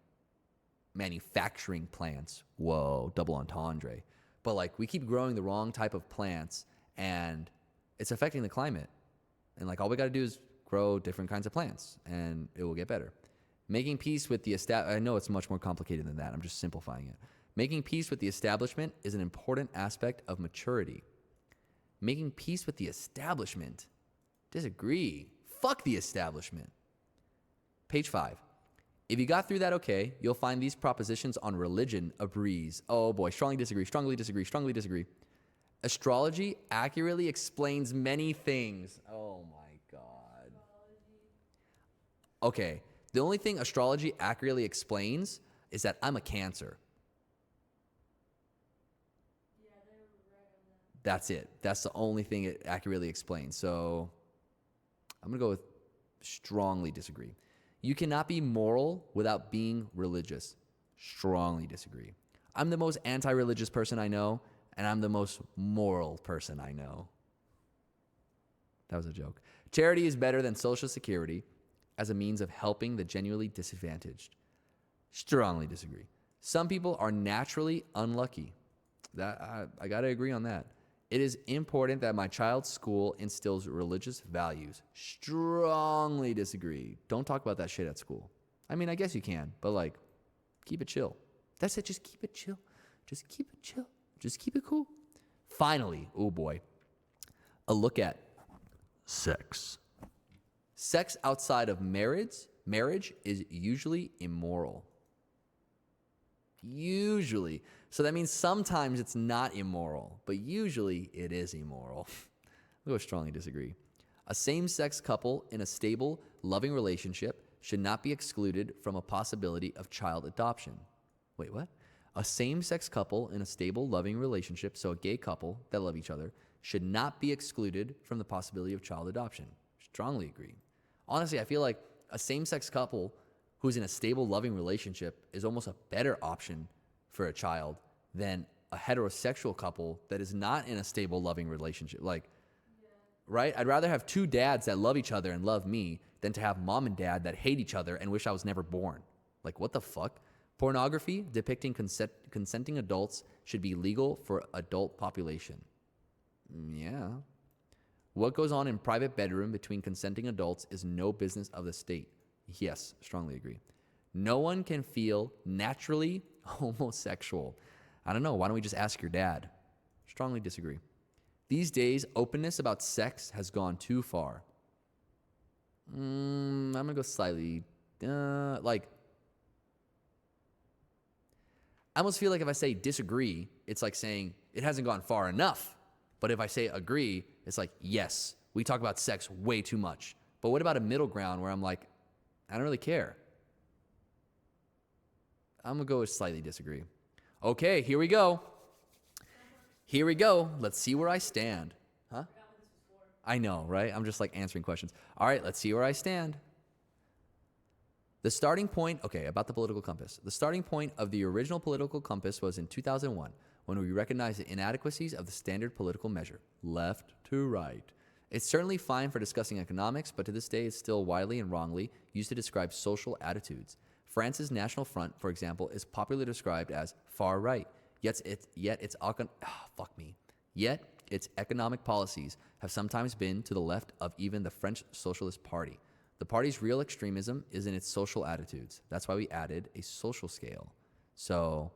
manufacturing plants. Whoa, double entendre. But like we keep growing the wrong type of plants and it's affecting the climate. And like all we got to do is grow different kinds of plants and it will get better. Making peace with the I know it's much more complicated than that. I'm just simplifying it. Making peace with the establishment is an important aspect of maturity. Making peace with the establishment. Disagree. Fuck the establishment. Page 5. If you got through that okay, you'll find these propositions on religion a breeze. Oh boy, strongly disagree, strongly disagree, strongly disagree. Astrology accurately explains many things. Oh my God. Okay, the only thing astrology accurately explains is that I'm a Cancer. Yeah, they're right on that. That's it. That's the only thing it accurately explains. So I'm going to go with strongly disagree. You cannot be moral without being religious. Strongly disagree. I'm the most anti-religious person I know, and I'm the most moral person I know. That was a joke. Charity is better than Social Security as a means of helping the genuinely disadvantaged. Strongly disagree. Some people are naturally unlucky. I got to agree on that. It is important that my child's school instills religious values. Strongly disagree. Don't talk about that shit at school. I mean, I guess you can, but like, keep it chill. That's it. Just keep it chill. Just keep it chill. Just keep it cool. Finally, oh boy, a look at sex. Sex outside of marriage is usually immoral. Usually. So that means sometimes it's not immoral, but usually it is immoral. I'll go strongly disagree. A same-sex couple in a stable, loving relationship should not be excluded from a possibility of child adoption. Wait, what? A same-sex couple in a stable, loving relationship, so a gay couple that love each other, should not be excluded from the possibility of child adoption. Strongly agree. Honestly, I feel like a same-sex couple who's in a stable, loving relationship is almost a better option for a child than a heterosexual couple that is not in a stable, loving relationship. Like, right? I'd rather have two dads that love each other and love me than to have mom and dad that hate each other and wish I was never born. Like, what the fuck? Pornography depicting consenting adults should be legal for adult population. Yeah. What goes on in private bedroom between consenting adults is no business of the state. Yes, strongly agree. No one can feel naturally homosexual. I don't know. Why don't we just ask your dad? Strongly disagree. These days, openness about sex has gone too far. I'm going to go slightly, I almost feel like if I say disagree, it's like saying it hasn't gone far enough. But if I say agree, it's like, yes, we talk about sex way too much. But what about a middle ground where I'm like, I don't really care? I'm going to go slightly disagree. Okay, here we go. Here we go. Let's see where I stand. Huh? I know, right? I'm just like answering questions. All right, let's see where I stand. The starting point, okay, about the political compass. The starting point of the original political compass was in 2001 when we recognized the inadequacies of the standard political measure, left to right. It's certainly fine for discussing economics, but to this day it's still widely and wrongly used to describe social attitudes. France's National Front, for example, is popularly described as far right, yet its economic policies have sometimes been to the left of even the French Socialist Party. The party's real extremism is in its social attitudes. That's why we added a social scale. So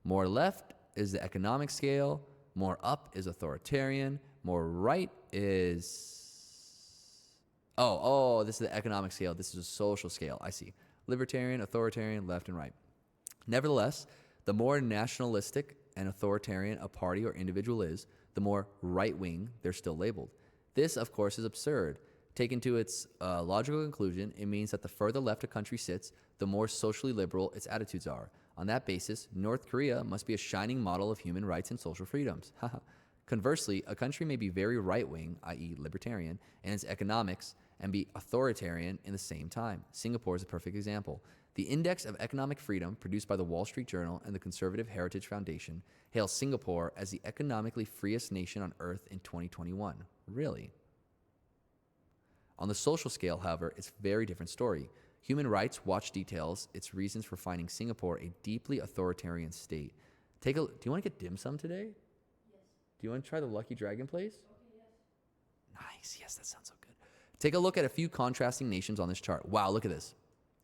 more left is the economic scale, more up is authoritarian, more right is... this is the economic scale. This is a social scale. I see. Libertarian, authoritarian, left and right. Nevertheless, the more nationalistic and authoritarian a party or individual is, the more right-wing they're still labeled. This, of course, is absurd. Taken to its logical conclusion, it means that the further left a country sits, the more socially liberal its attitudes are. On that basis, North Korea must be a shining model of human rights and social freedoms. Conversely, a country may be very right-wing, i.e. libertarian, in its economics and be authoritarian in the same time. Singapore is a perfect example. The Index of Economic Freedom, produced by the Wall Street Journal and the Conservative Heritage Foundation, hails Singapore as the economically freest nation on earth in 2021. Really? On the social scale, however, it's a very different story. Human Rights Watch details its reasons for finding Singapore a deeply authoritarian state. Do you want to get dim sum today? Yes. Do you want to try the Lucky Dragon place? Okay, yes. Nice. Yes, that sounds so good. Take a look at a few contrasting nations on this chart. Wow, look at this.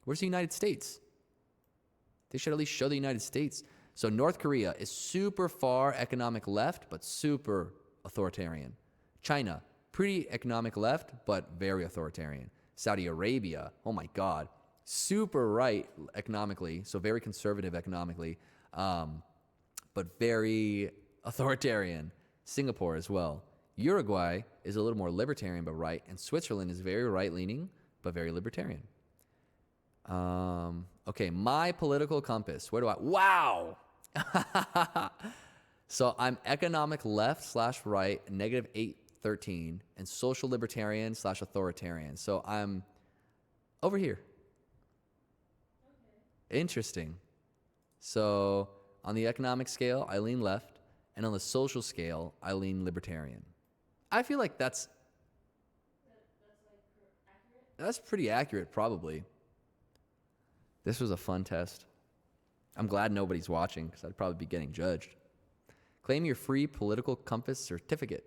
Where's the United States? They should at least show the United States. So North Korea is super far economic left, but super authoritarian. China, pretty economic left, but very authoritarian. Saudi Arabia, oh my God, super right economically, so very conservative economically, but very authoritarian. Singapore as well. Uruguay is a little more libertarian but right, and Switzerland is very right-leaning but very libertarian. Okay, my political compass. Where do I... Wow! So I'm economic left / right, negative 813, and social libertarian / authoritarian. So I'm over here. Okay. Interesting. So on the economic scale, I lean left, and on the social scale, I lean libertarian. I feel like that's accurate? That's pretty accurate, probably. This was a fun test. I'm glad nobody's watching because I'd probably be getting judged. Claim your free political compass certificate.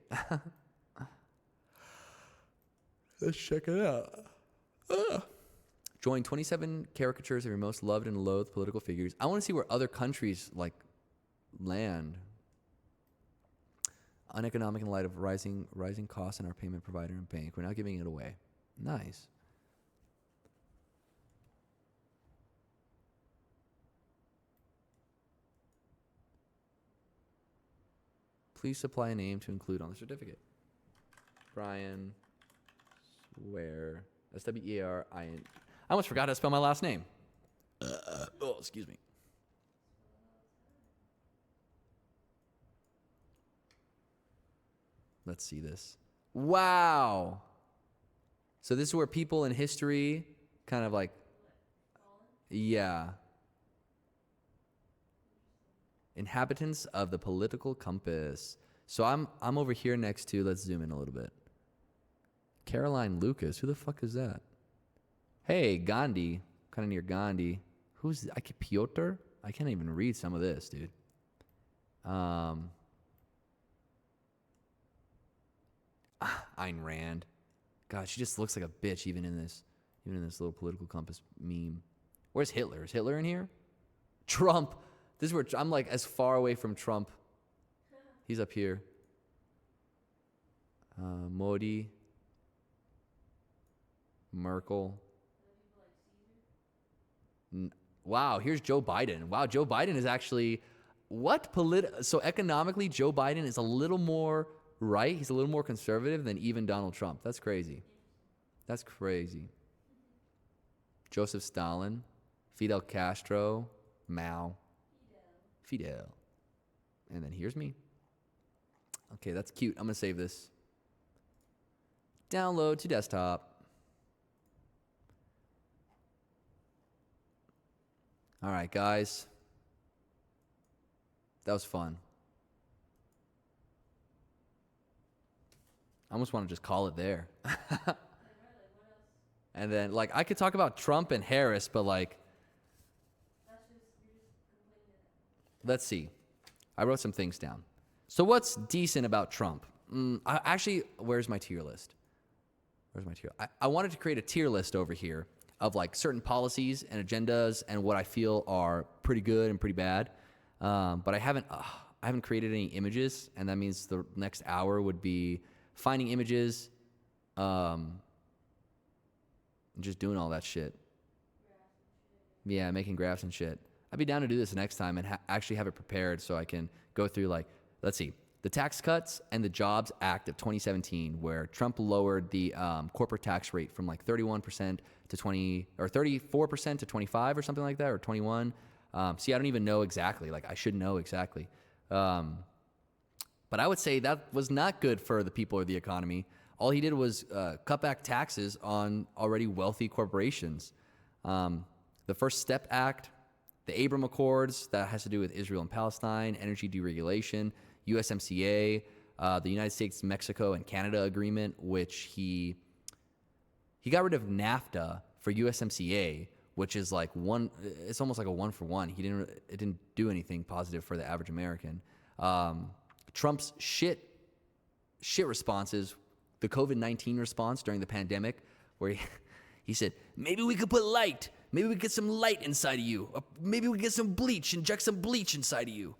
Let's check it out. Join 27 caricatures of your most loved and loathed political figures. I want to see where other countries land. Uneconomic in light of rising costs in our payment provider and bank. We're not giving it away. Nice. Please supply a name to include on the certificate. Brian Swear. Swearin. I almost forgot how to spell my last name. Excuse me. Let's see this. Wow. So this is where people in history kind of yeah. Inhabitants of the political compass. So I'm over here next to, let's zoom in a little bit. Caroline Lucas. Who the fuck is that? Hey, Gandhi. Kind of near Gandhi. Who's Piotr? I can't even read some of this, dude. Ayn Rand. God, she just looks like a bitch even in this little political compass meme. Where's Hitler? Is Hitler in here? Trump. This is where I'm as far away from Trump. He's up here. Modi. Merkel. Wow, here's Joe Biden. Wow, Joe Biden is actually so economically Joe Biden is a little more right. He's a little more conservative than even Donald Trump. That's crazy. That's crazy. Joseph Stalin, Fidel Castro, Mao, Fidel. And then here's me. Okay, that's cute. I'm going to save this. Download to desktop. All right, guys. That was fun. I almost want to just call it there. And then, like, I could talk about Trump and Harris, but, like, let's see. I wrote some things down. So what's decent about Trump? Where's my tier list? I wanted to create a tier list over here of, like, certain policies and agendas and what I feel are pretty good and pretty bad. But I haven't created any images, and that means the next hour would be finding images, just doing all that shit. Yeah, making graphs and shit. I'd be down to do this next time and actually have it prepared so I can go through, like, let's see, the Tax Cuts and the Jobs Act of 2017, where Trump lowered the corporate tax rate from like 31% to 20 or 34% to 25 or something like that, or 21. See, I don't even know exactly. Like, I should know exactly. But I would say that was not good for the people or the economy. All he did was cut back taxes on already wealthy corporations. The First Step Act, the Abraham Accords, that has to do with Israel and Palestine, energy deregulation, USMCA, the United States, Mexico, and Canada agreement, which he got rid of NAFTA for USMCA, which is like it's almost like a one for one. It didn't do anything positive for the average American. Trump's shit responses, the COVID-19 response during the pandemic, where he said, maybe we could put light. Maybe we could get some light inside of you. Maybe we could get some bleach, inject some bleach inside of you.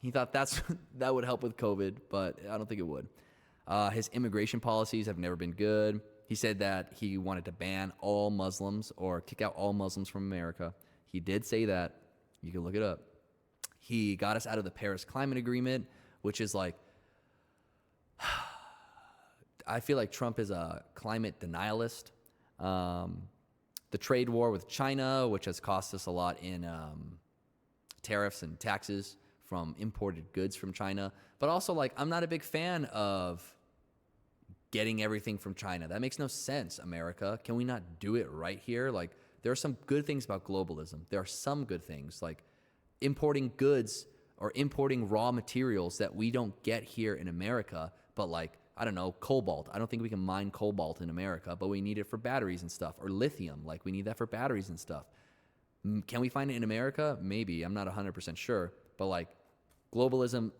He thought that would help with COVID, but I don't think it would. His immigration policies have never been good. He said that he wanted to ban all Muslims or kick out all Muslims from America. He did say that. You can look it up. He got us out of the Paris Climate Agreement, which is like, I feel like Trump is a climate denialist. The trade war with China, which has cost us a lot in tariffs and taxes from imported goods from China. But also, like, I'm not a big fan of getting everything from China. That makes no sense, America. Can we not do it right here? Like, there are some good things about globalism. There are some good things, like importing goods or importing raw materials that we don't get here in America, but like, I don't know, cobalt. I don't think we can mine cobalt in America, but we need it for batteries and stuff. Or lithium, like we need that for batteries and stuff. Can we find it in America? Maybe. I'm not 100% sure. But like, globalism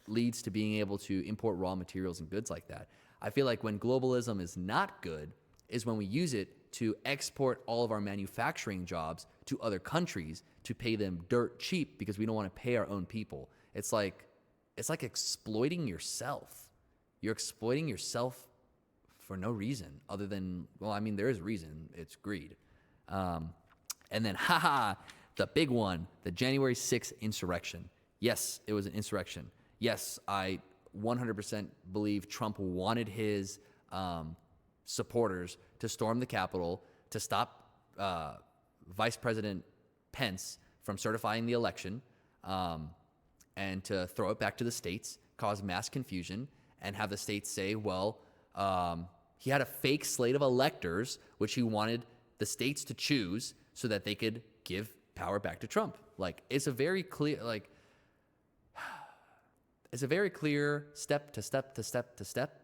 leads to being able to import raw materials and goods like that. I feel like when globalism is not good is when we use it to export all of our manufacturing jobs to other countries to pay them dirt cheap because we don't want to pay our own people. It's like exploiting yourself. You're exploiting yourself for no reason other than, well, I mean, there is reason. It's greed. And then, the big one, the January 6th insurrection. Yes, it was an insurrection. Yes, I 100% believe Trump wanted his supporters to storm the Capitol to stop Vice President Pence from certifying the election and to throw it back to the states, cause mass confusion, and have the states say, well, he had a fake slate of electors, which he wanted the states to choose so that they could give power back to Trump. Like, it's a very clear, like, it's a very clear step to step to step to step.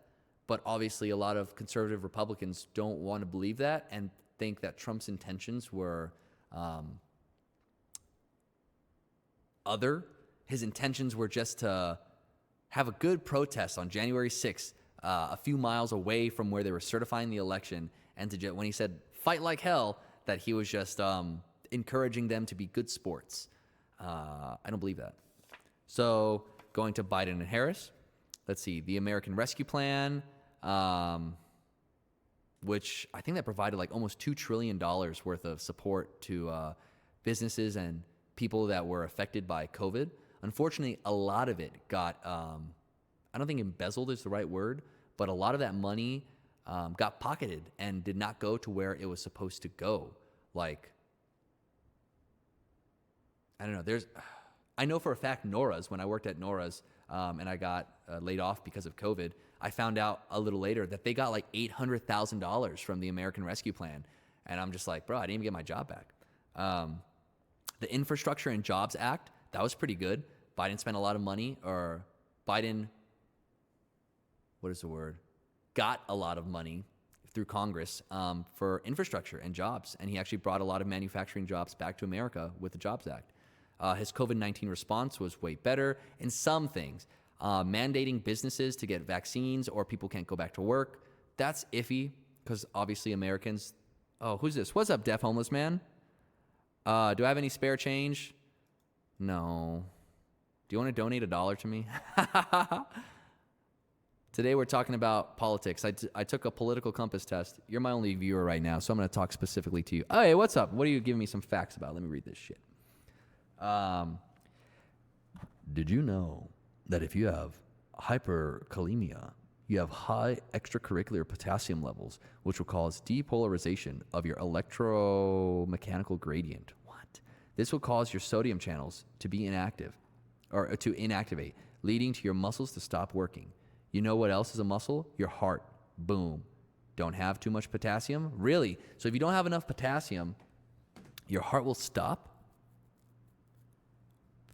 But obviously, a lot of conservative Republicans don't want to believe that and think that Trump's intentions were other. His intentions were just to have a good protest on January 6th, a few miles away from where they were certifying the election. And when he said, fight like hell, that he was just encouraging them to be good sports. I don't believe that. So going to Biden and Harris. Let's see, the American Rescue Plan, which I think that provided like almost $2 trillion worth of support to businesses and people that were affected by COVID. Unfortunately, a lot of it got, I don't think embezzled is the right word, but a lot of that money got pocketed and did not go to where it was supposed to go. Like, I don't know. I know for a fact Nora's, when I worked at Nora's and I got laid off because of COVID, I found out a little later that they got like $800,000 from the American Rescue Plan. And I'm just like, bro, I didn't even get my job back. The Infrastructure and Jobs Act, that was pretty good. Biden spent a lot of money, or Biden, what is the word? Got a lot of money through Congress for infrastructure and jobs. And he actually brought a lot of manufacturing jobs back to America with the Jobs Act. His COVID-19 response was way better in some things. Mandating businesses to get vaccines or people can't go back to work, that's iffy because obviously Americans... Oh, who's this? What's up, deaf homeless man? Do I have any spare change? No. Do you want to donate $1 to me? Today we're talking about politics. I took a political compass test. You're my only viewer right now, so I'm going to talk specifically to you. Oh, hey, what's up? What are you giving me some facts about? Let me read this shit. Did you know that if you have hyperkalemia, you have high extracurricular potassium levels, which will cause depolarization of your electromechanical gradient? What? This will cause your sodium channels to be inactive, or to inactivate, leading to your muscles to stop working. You know what else is a muscle? Your heart. Boom. Don't have too much potassium? Really? So if you don't have enough potassium, your heart will stop?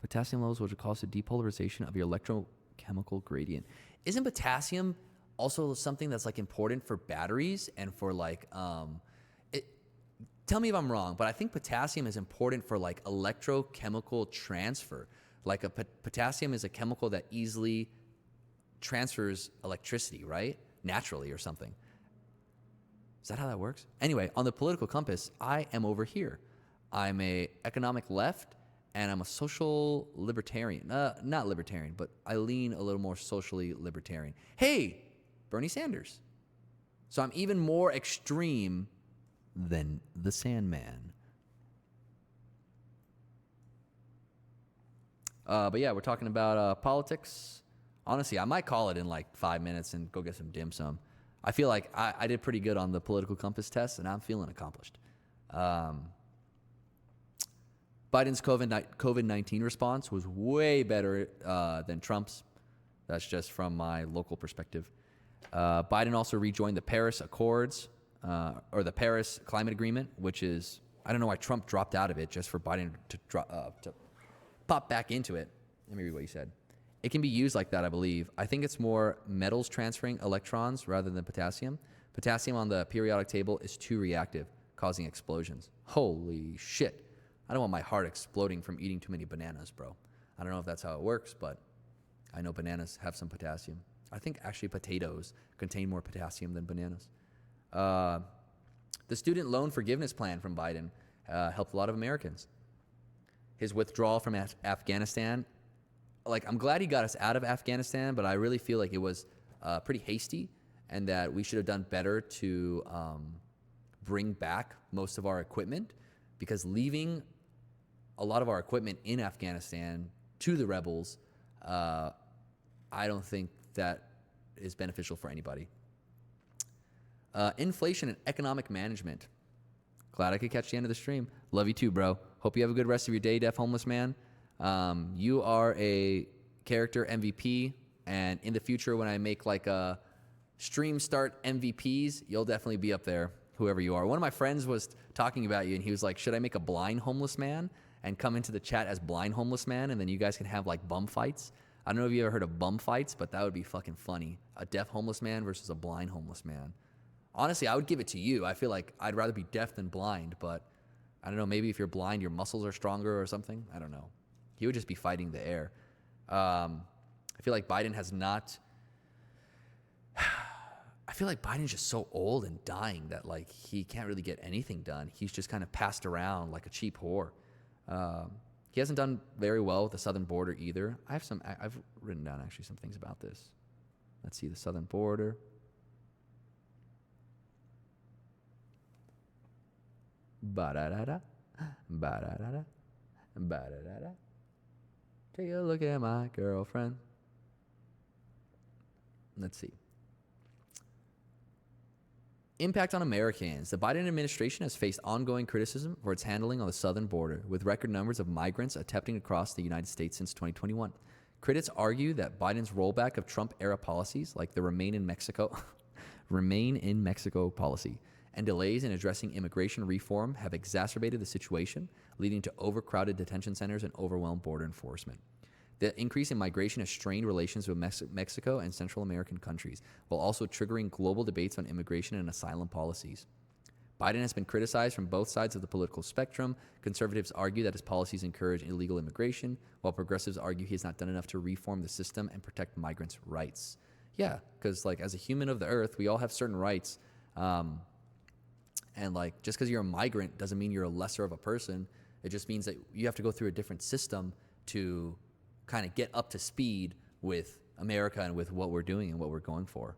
Potassium levels which will cause the depolarization of your electrochemical gradient. Isn't potassium also something that's like important for batteries and for like, tell me if I'm wrong, but I think potassium is important for like electrochemical transfer. Like potassium is a chemical that easily transfers electricity, right? Naturally or something. Is that how that works? Anyway, on the political compass, I am over here. I'm a economic left and I'm a social libertarian. Not libertarian, but I lean a little more socially libertarian. Hey, Bernie Sanders. So I'm even more extreme than the Sandman. But yeah, we're talking about politics. Honestly, I might call it in like 5 minutes and go get some dim sum. I feel like I did pretty good on the political compass test, and I'm feeling accomplished. Biden's COVID-19 response was way better than Trump's. That's just from my local perspective. Biden also rejoined the Paris Accords, or the Paris Climate Agreement, which is, I don't know why Trump dropped out of it just for Biden to pop back into it. Let me read what he said. It can be used like that, I believe. I think it's more metals transferring electrons rather than potassium. Potassium on the periodic table is too reactive, causing explosions. Holy shit. I don't want my heart exploding from eating too many bananas, bro. I don't know if that's how it works, but I know bananas have some potassium. I think actually potatoes contain more potassium than bananas. The student loan forgiveness plan from Biden helped a lot of Americans. His withdrawal from Afghanistan, like, I'm glad he got us out of Afghanistan, but I really feel like it was pretty hasty and that we should have done better to bring back most of our equipment, because leaving a lot of our equipment in Afghanistan to the rebels, I don't think that is beneficial for anybody. Inflation and economic management. Glad I could catch the end of the stream. Love you too, bro. Hope you have a good rest of your day, deaf homeless man. You are a character MVP, and in the future when I make like a stream start MVPs, you'll definitely be up there, whoever you are. One of my friends was talking about you, and he was like, should I make a blind homeless man and come into the chat as blind homeless man, and then you guys can have like bum fights? I don't know if you ever heard of bum fights, but that would be fucking funny. A deaf homeless man versus a blind homeless man. Honestly, I would give it to you. I feel like I'd rather be deaf than blind, but I don't know, maybe if you're blind, your muscles are stronger or something. I don't know. He would just be fighting the air. I feel like Biden has not... I feel like Biden's just so old and dying that like he can't really get anything done. He's just kind of passed around like a cheap whore. He hasn't done very well with the southern border either. I've written down actually some things about this. Let's see, the southern border. Ba-da-da-da, ba-da-da-da, ba-da-da-da. Take a look at my girlfriend. Let's see. Impact on Americans. The Biden administration has faced ongoing criticism for its handling on the southern border, with record numbers of migrants attempting to cross the United States since 2021. Critics argue that Biden's rollback of Trump-era policies, like the Remain in Mexico, Remain in Mexico policy, and delays in addressing immigration reform have exacerbated the situation, leading to overcrowded detention centers and overwhelmed border enforcement. The increase in migration has strained relations with Mexico and Central American countries, while also triggering global debates on immigration and asylum policies. Biden has been criticized from both sides of the political spectrum. Conservatives argue that his policies encourage illegal immigration, while progressives argue he has not done enough to reform the system and protect migrants' rights. Yeah, because like as a human of the earth, we all have certain rights. And like just because you're a migrant doesn't mean you're a lesser of a person. It just means that you have to go through a different system to kind of get up to speed with America and with what we're doing and what we're going for.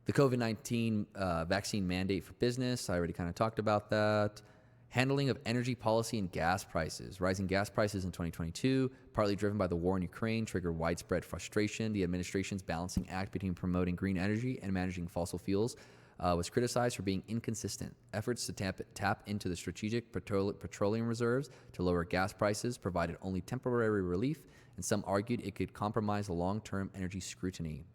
The COVID-19 vaccine mandate for business, I already kind of talked about that. Handling of energy policy and gas prices. Rising gas prices in 2022, partly driven by the war in Ukraine, triggered widespread frustration. The administration's balancing act between promoting green energy and managing fossil fuels was criticized for being inconsistent. Efforts to tap into the strategic petroleum reserves to lower gas prices provided only temporary relief, and some argued it could compromise long-term energy security.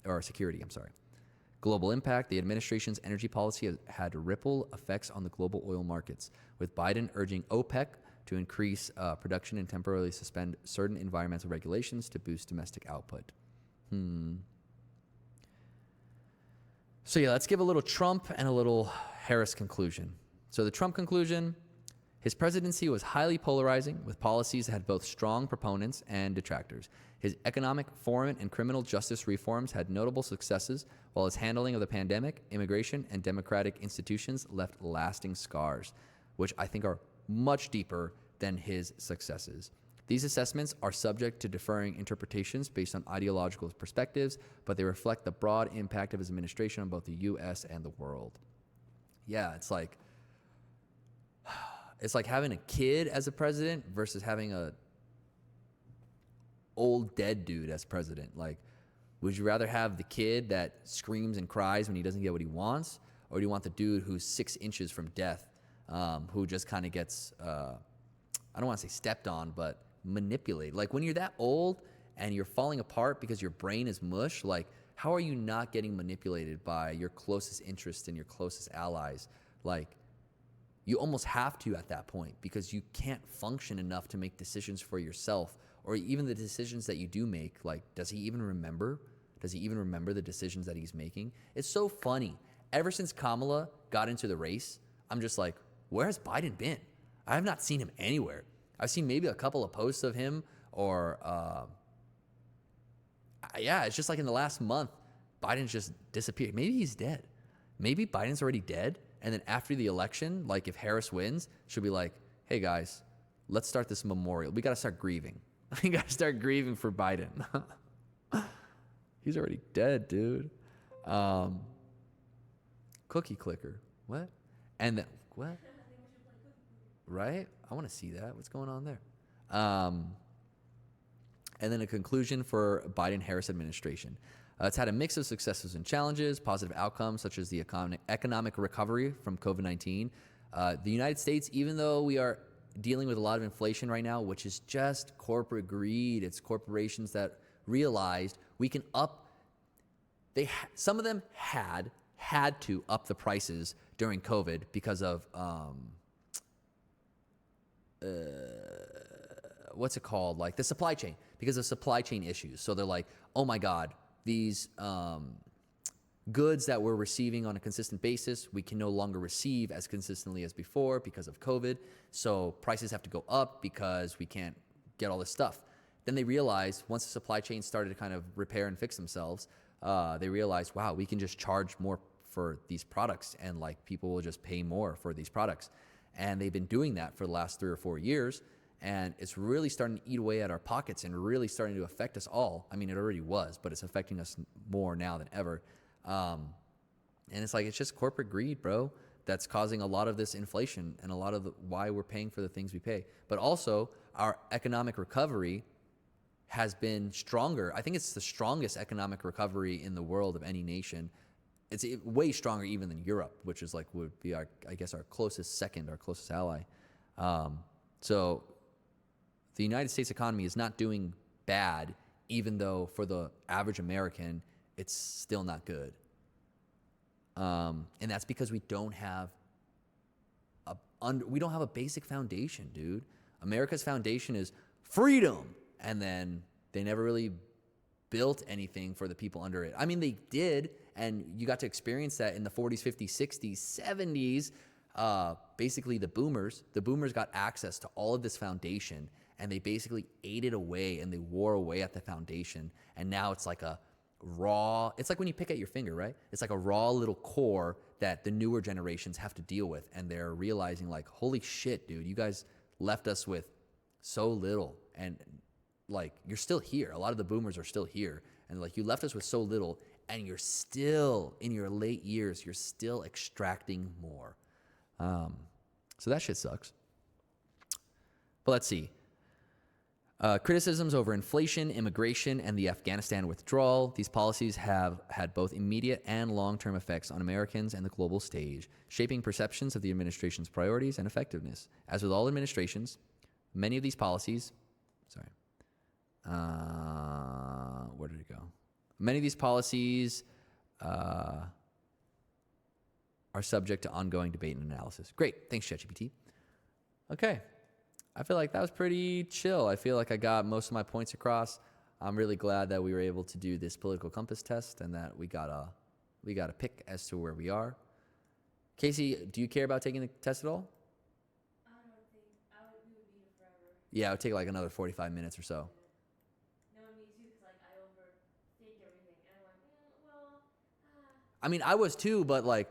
Global impact. The administration's energy policy has had ripple effects on the global oil markets, with Biden urging OPEC to increase production and temporarily suspend certain environmental regulations to boost domestic output. So yeah, let's give a little Trump and a little Harris conclusion. So the Trump conclusion, his presidency was highly polarizing, with policies that had both strong proponents and detractors. His economic, foreign, and criminal justice reforms had notable successes, while his handling of the pandemic, immigration, and democratic institutions left lasting scars, which I think are much deeper than his successes. These assessments are subject to differing interpretations based on ideological perspectives, but they reflect the broad impact of his administration on both the U.S. and the world. Yeah, it's like having a kid as a president versus having a old dead dude as president. Like, would you rather have the kid that screams and cries when he doesn't get what he wants, or do you want the dude who's 6 inches from death, who just kind of gets, I don't want to say stepped on, but manipulated? Like, when you're that old and you're falling apart because your brain is mush, like, how are you not getting manipulated by your closest interests and your closest allies? Like, you almost have to at that point, because you can't function enough to make decisions for yourself, or even the decisions that you do make. Like, does he even remember? Does he even remember the decisions that he's making? It's so funny. Ever since Kamala got into the race, I'm just like, where has Biden been? I have not seen him anywhere. I've seen maybe a couple of posts of him, or it's just like in the last month, Biden's just disappeared. Maybe he's dead. Maybe Biden's already dead. And then after the election, like if Harris wins, she'll be like, hey guys, let's start this memorial. We got to start grieving. We got to start grieving for Biden. He's already dead, dude. Cookie clicker. What? And then, what? Right? I want to see that. What's going on there? And then a conclusion for Biden-Harris administration. It's had a mix of successes and challenges, positive outcomes such as the economic recovery from COVID-19. The United States, even though we are dealing with a lot of inflation right now, which is just corporate greed, it's corporations that realized we can some of them had to up the prices during COVID because of what's it called? Like the supply chain, because of supply chain issues. So they're like, oh my God, these goods that we're receiving on a consistent basis, we can no longer receive as consistently as before because of COVID. So prices have to go up because we can't get all this stuff. Then they realized, once the supply chain started to kind of repair and fix themselves, they realized, wow, we can just charge more for these products, and like people will just pay more for these products. And they've been doing that for the last 3 or 4 years. And it's really starting to eat away at our pockets and really starting to affect us all. I mean, it already was, but it's affecting us more now than ever. And it's like, it's just corporate greed, bro, that's causing a lot of this inflation and a lot of why we're paying for the things we pay. But also, our economic recovery has been stronger. I think it's the strongest economic recovery in the world of any nation. It's way stronger even than Europe, which is like would be our, I guess, our closest ally. So the United States economy is not doing bad, even though for the average American, it's still not good. And that's because we don't have a basic foundation, dude. America's foundation is freedom, and then they never really built anything for the people under it. I mean, they did, and you got to experience that in the 40s, 50s, 60s, 70s. Basically, the boomers got access to all of this foundation, and they basically ate it away, and they wore away at the foundation. And now it's like it's like when you pick at your finger, right? It's like a raw little core that the newer generations have to deal with, and they're realizing like, holy shit, dude, you guys left us with so little, and like you're still here. A lot of the boomers are still here, and like you left us with so little, and you're still in your late years, you're still extracting more. So that shit sucks. But let's see. Criticisms over inflation, immigration, and the Afghanistan withdrawal. These policies have had both immediate and long-term effects on Americans and the global stage, shaping perceptions of the administration's priorities and effectiveness. As with all administrations, many of these policies, where did it go? Many of these policies are subject to ongoing debate and analysis. Great. Thanks, ChatGPT. Okay. I feel like that was pretty chill. I feel like I got most of my points across. I'm really glad that we were able to do this political compass test and that we got a pick as to where we are. Casey, do you care about taking the test at all? I don't think we would be here forever. Yeah, it would take like another 45 minutes or so. No, me too, because like I overthink everything, and I'm like, I mean, I was too, but like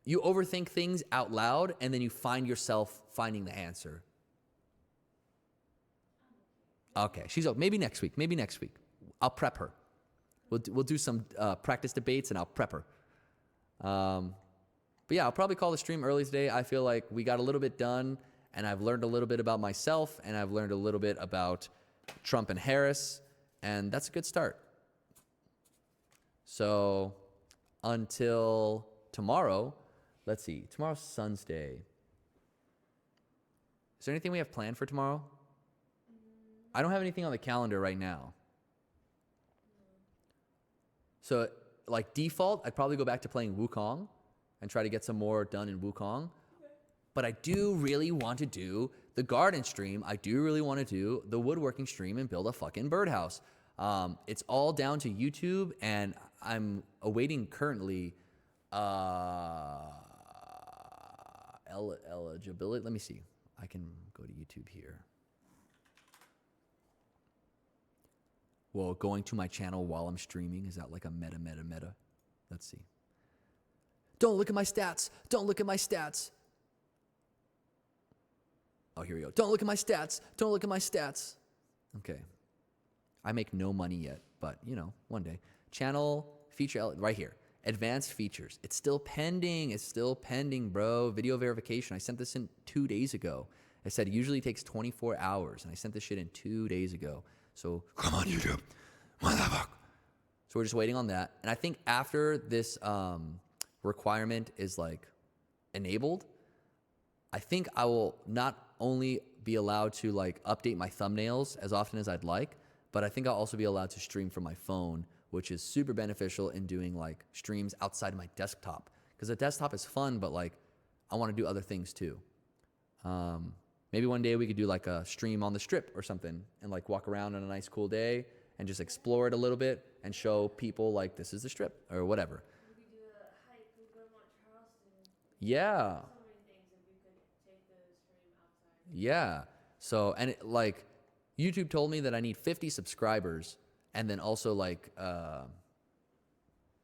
you overthink things out loud and then you find yourself finding the answer. Okay, she's up. Maybe next week. I'll prep her. We'll do some practice debates, and I'll prep her. But yeah, I'll probably call the stream early today. I feel like we got a little bit done, and I've learned a little bit about myself, and I've learned a little bit about Trump and Harris, and that's a good start. So until tomorrow, let's see. Tomorrow's Sun's Day. Is there anything we have planned for tomorrow? I don't have anything on the calendar right now. So, like default, I'd probably go back to playing Wukong and try to get some more done in Wukong. Okay. But I do really want to do the garden stream. I do really want to do the woodworking stream and build a fucking birdhouse. It's all down to YouTube, and I'm awaiting currently eligibility. Let me see. I can go to YouTube here. Well, going to my channel while I'm streaming, is that like a meta? Let's see. Don't look at my stats. Oh, here we go. Don't look at my stats. Okay. I make no money yet, but you know, one day. Channel feature right here. Advanced features. It's still pending, bro. Video verification. I sent this in 2 days ago. I said it usually takes 24 hours, and I sent this shit in 2 days ago. So come on, YouTube, motherfucker. So we're just waiting on that. And I think after this requirement is like enabled, I think I will not only be allowed to like update my thumbnails as often as I'd like, but I think I'll also be allowed to stream from my phone, which is super beneficial in doing like streams outside my desktop. Because the desktop is fun, but like I want to do other things too. Maybe one day we could do like a stream on the Strip or something and like walk around on a nice cool day and just explore it a little bit and show people like this is the Strip or whatever. We could do a hike. We could go to Mount Charleston. Yeah. So many things if we could take the stream outside. Yeah. So, and it, like YouTube told me that I need 50 subscribers and then also like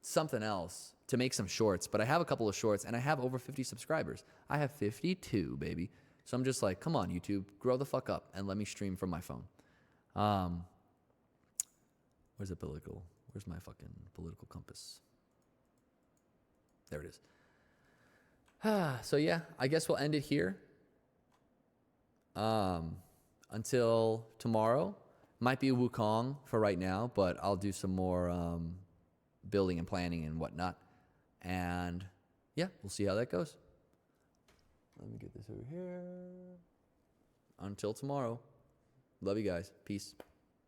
something else to make some shorts. But I have a couple of shorts and I have over 50 subscribers. I have 52, baby. So I'm just like, come on, YouTube, grow the fuck up and let me stream from my phone. Where's the political? Where's my fucking political compass? There it is. So yeah, I guess we'll end it here. Until tomorrow. Might be Wukong for right now, but I'll do some more building and planning and whatnot. And yeah, we'll see how that goes. Let me get this over here. Until tomorrow. Love you guys. Peace.